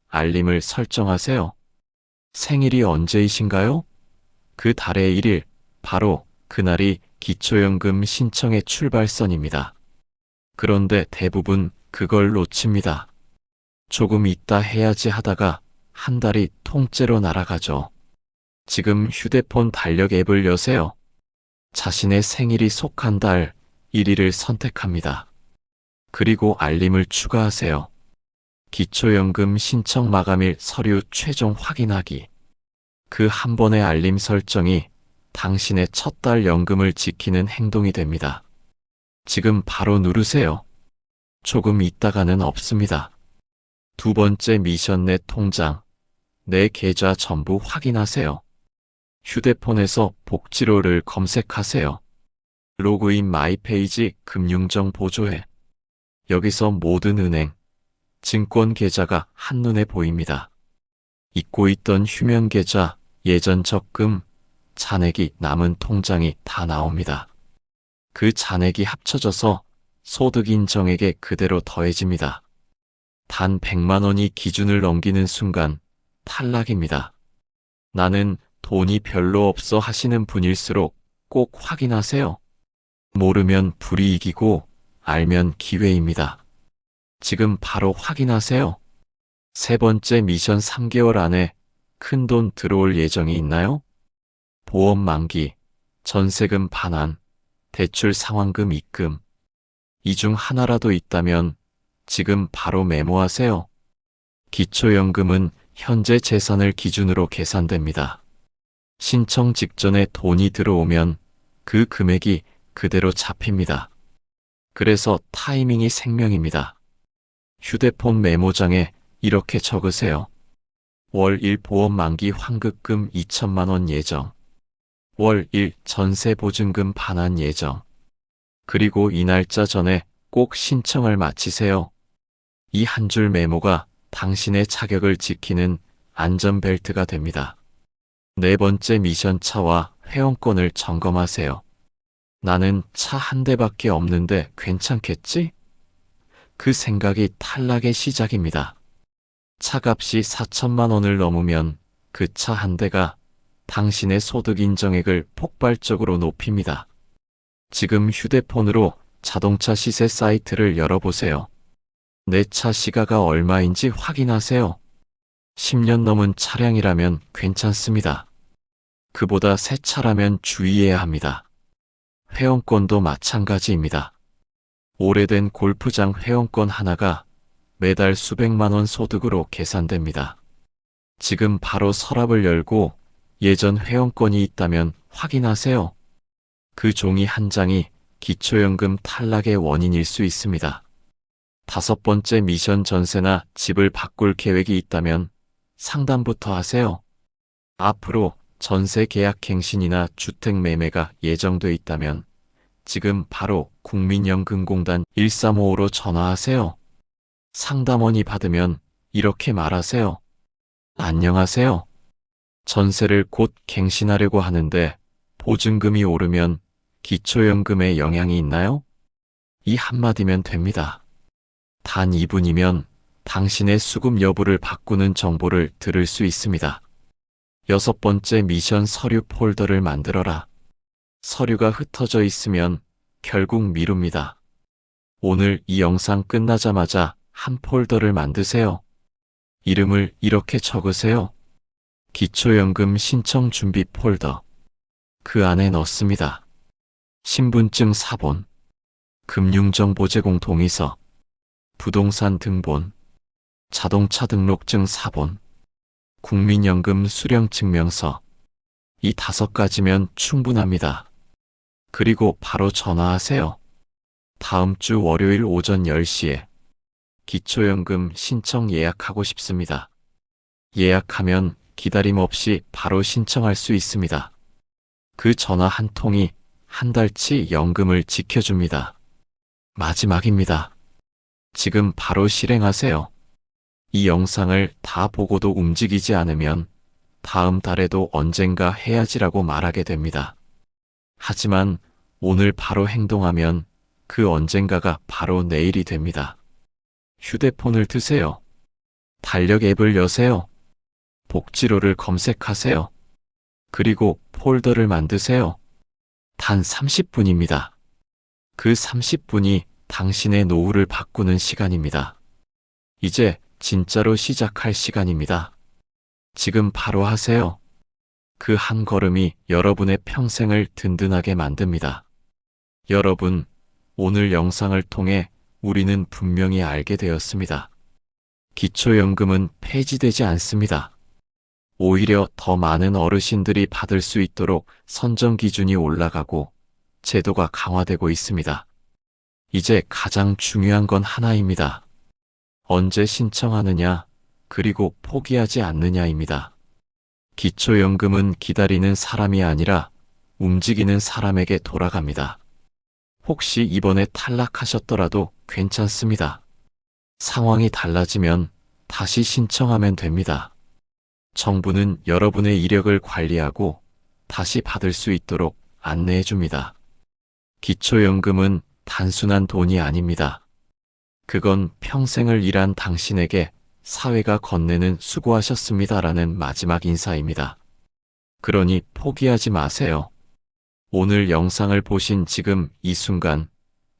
알림을 설정하세요. 생일이 언제이신가요? 그 달의 1일, 바로 그날이 기초연금 신청의 출발선입니다. 그런데 대부분 그걸 놓칩니다. 조금 있다 해야지 하다가 한 달이 통째로 날아가죠. 지금 휴대폰 달력 앱을 여세요. 자신의 생일이 속한 달 1일을 선택합니다. 그리고 알림을 추가하세요. 기초연금 신청 마감일 서류 최종 확인하기. 그 한 번의 알림 설정이 당신의 첫 달 연금을 지키는 행동이 됩니다. 지금 바로 누르세요. 조금 있다가는 없습니다. 두 번째 미션 내 통장, 내 계좌 전부 확인하세요. 휴대폰에서 복지로를 검색하세요. 로그인 마이 페이지 금융정 보조회. 여기서 모든 은행, 증권 계좌가 한눈에 보입니다. 잊고 있던 휴면 계좌, 예전 적금, 잔액이 남은 통장이 다 나옵니다. 그 잔액이 합쳐져서 소득 인정액에 그대로 더해집니다. 단 100만 원이 기준을 넘기는 순간 탈락입니다. 나는 돈이 별로 없어 하시는 분일수록 꼭 확인하세요. 모르면 불이익이고 알면 기회입니다. 지금 바로 확인하세요. 세 번째 미션 3개월 안에 큰돈 들어올 예정이 있나요? 보험 만기, 전세금 반환, 대출 상환금 입금. 이 중 하나라도 있다면 지금 바로 메모하세요. 기초연금은 현재 재산을 기준으로 계산됩니다. 신청 직전에 돈이 들어오면 그 금액이 그대로 잡힙니다. 그래서 타이밍이 생명입니다. 휴대폰 메모장에 이렇게 적으세요. 월 1 보험 만기 환급금 2천만 원 예정. 월 1 전세 보증금 반환 예정. 그리고 이 날짜 전에 꼭 신청을 마치세요. 이 한 줄 메모가 당신의 자격을 지키는 안전벨트가 됩니다. 네 번째 미션 차와 회원권을 점검하세요. 나는 차 한 대밖에 없는데 괜찮겠지? 그 생각이 탈락의 시작입니다. 차값이 4천만 원을 넘으면 그 차 한 대가 당신의 소득 인정액을 폭발적으로 높입니다. 지금 휴대폰으로 자동차 시세 사이트를 열어보세요. 내 차 시가가 얼마인지 확인하세요. 10년 넘은 차량이라면 괜찮습니다. 그보다 새 차라면 주의해야 합니다. 회원권도 마찬가지입니다. 오래된 골프장 회원권 하나가 매달 수백만 원 소득으로 계산됩니다. 지금 바로 서랍을 열고 예전 회원권이 있다면 확인하세요. 그 종이 한 장이 기초연금 탈락의 원인일 수 있습니다. 다섯 번째 미션 전세나 집을 바꿀 계획이 있다면 상담부터 하세요. 앞으로 전세 계약 갱신이나 주택 매매가 예정돼 있다면 지금 바로 국민연금공단 1355로 전화하세요. 상담원이 받으면 이렇게 말하세요. 안녕하세요. 전세를 곧 갱신하려고 하는데 보증금이 오르면 기초연금에 영향이 있나요? 이 한마디면 됩니다. 단 2분이면 당신의 수급 여부를 바꾸는 정보를 들을 수 있습니다. 여섯 번째 미션 서류 폴더를 만들어라. 서류가 흩어져 있으면 결국 미룹니다. 오늘 이 영상 끝나자마자 한 폴더를 만드세요. 이름을 이렇게 적으세요. 기초연금 신청 준비 폴더. 그 안에 넣습니다. 신분증 사본, 금융정보 제공 동의서, 부동산 등본, 자동차 등록증 사본, 국민연금 수령 증명서. 이 5가지면 충분합니다. 그리고 바로 전화하세요. 다음 주 월요일 오전 10시에 기초연금 신청 예약하고 싶습니다. 예약하면 기다림 없이 바로 신청할 수 있습니다. 그 전화 한 통이 한 달치 연금을 지켜줍니다. 마지막입니다. 지금 바로 실행하세요. 이 영상을 다 보고도 움직이지 않으면 다음 달에도 언젠가 해야지라고 말하게 됩니다. 하지만 오늘 바로 행동하면 그 언젠가가 바로 내일이 됩니다. 휴대폰을 드세요. 달력 앱을 여세요. 복지로를 검색하세요. 그리고 폴더를 만드세요. 단 30분입니다. 그 30분이 당신의 노후를 바꾸는 시간입니다. 이제 진짜로 시작할 시간입니다. 지금 바로 하세요. 그 한 걸음이 여러분의 평생을 든든하게 만듭니다. 여러분, 오늘 영상을 통해 우리는 분명히 알게 되었습니다. 기초연금은 폐지되지 않습니다. 오히려 더 많은 어르신들이 받을 수 있도록 선정 기준이 올라가고 제도가 강화되고 있습니다. 이제 가장 중요한 건 하나입니다. 언제 신청하느냐, 그리고 포기하지 않느냐입니다. 기초연금은 기다리는 사람이 아니라 움직이는 사람에게 돌아갑니다. 혹시 이번에 탈락하셨더라도 괜찮습니다. 상황이 달라지면 다시 신청하면 됩니다. 정부는 여러분의 이력을 관리하고 다시 받을 수 있도록 안내해 줍니다. 기초연금은 단순한 돈이 아닙니다. 그건 평생을 일한 당신에게 사회가 건네는 수고하셨습니다라는 마지막 인사입니다. 그러니 포기하지 마세요. 오늘 영상을 보신 지금 이 순간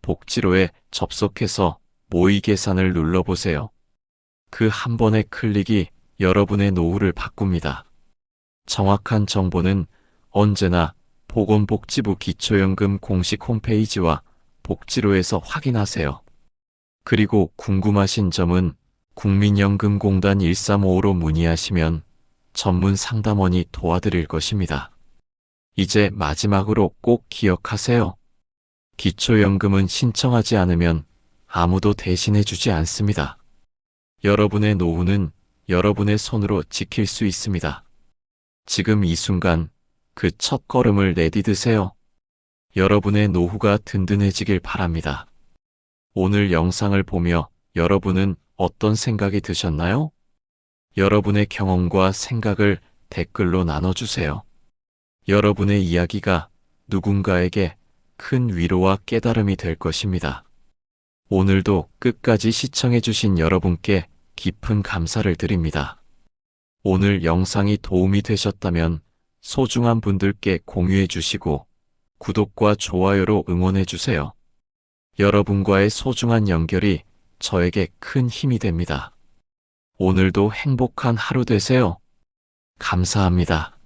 복지로에 접속해서 모의 계산을 눌러보세요. 그 한 번의 클릭이 여러분의 노후를 바꿉니다. 정확한 정보는 언제나 보건복지부 기초연금 공식 홈페이지와 복지로에서 확인하세요. 그리고 궁금하신 점은 국민연금공단 1355로 문의하시면 전문 상담원이 도와드릴 것입니다. 이제 마지막으로 꼭 기억하세요. 기초연금은 신청하지 않으면 아무도 대신해 주지 않습니다. 여러분의 노후는 여러분의 손으로 지킬 수 있습니다. 지금 이 순간 그 첫 걸음을 내디드세요. 여러분의 노후가 든든해지길 바랍니다. 오늘 영상을 보며 여러분은 어떤 생각이 드셨나요? 여러분의 경험과 생각을 댓글로 나눠주세요. 여러분의 이야기가 누군가에게 큰 위로와 깨달음이 될 것입니다. 오늘도 끝까지 시청해주신 여러분께 깊은 감사를 드립니다. 오늘 영상이 도움이 되셨다면 소중한 분들께 공유해 주시고 구독과 좋아요로 응원해 주세요. 여러분과의 소중한 연결이 저에게 큰 힘이 됩니다. 오늘도 행복한 하루 되세요. 감사합니다.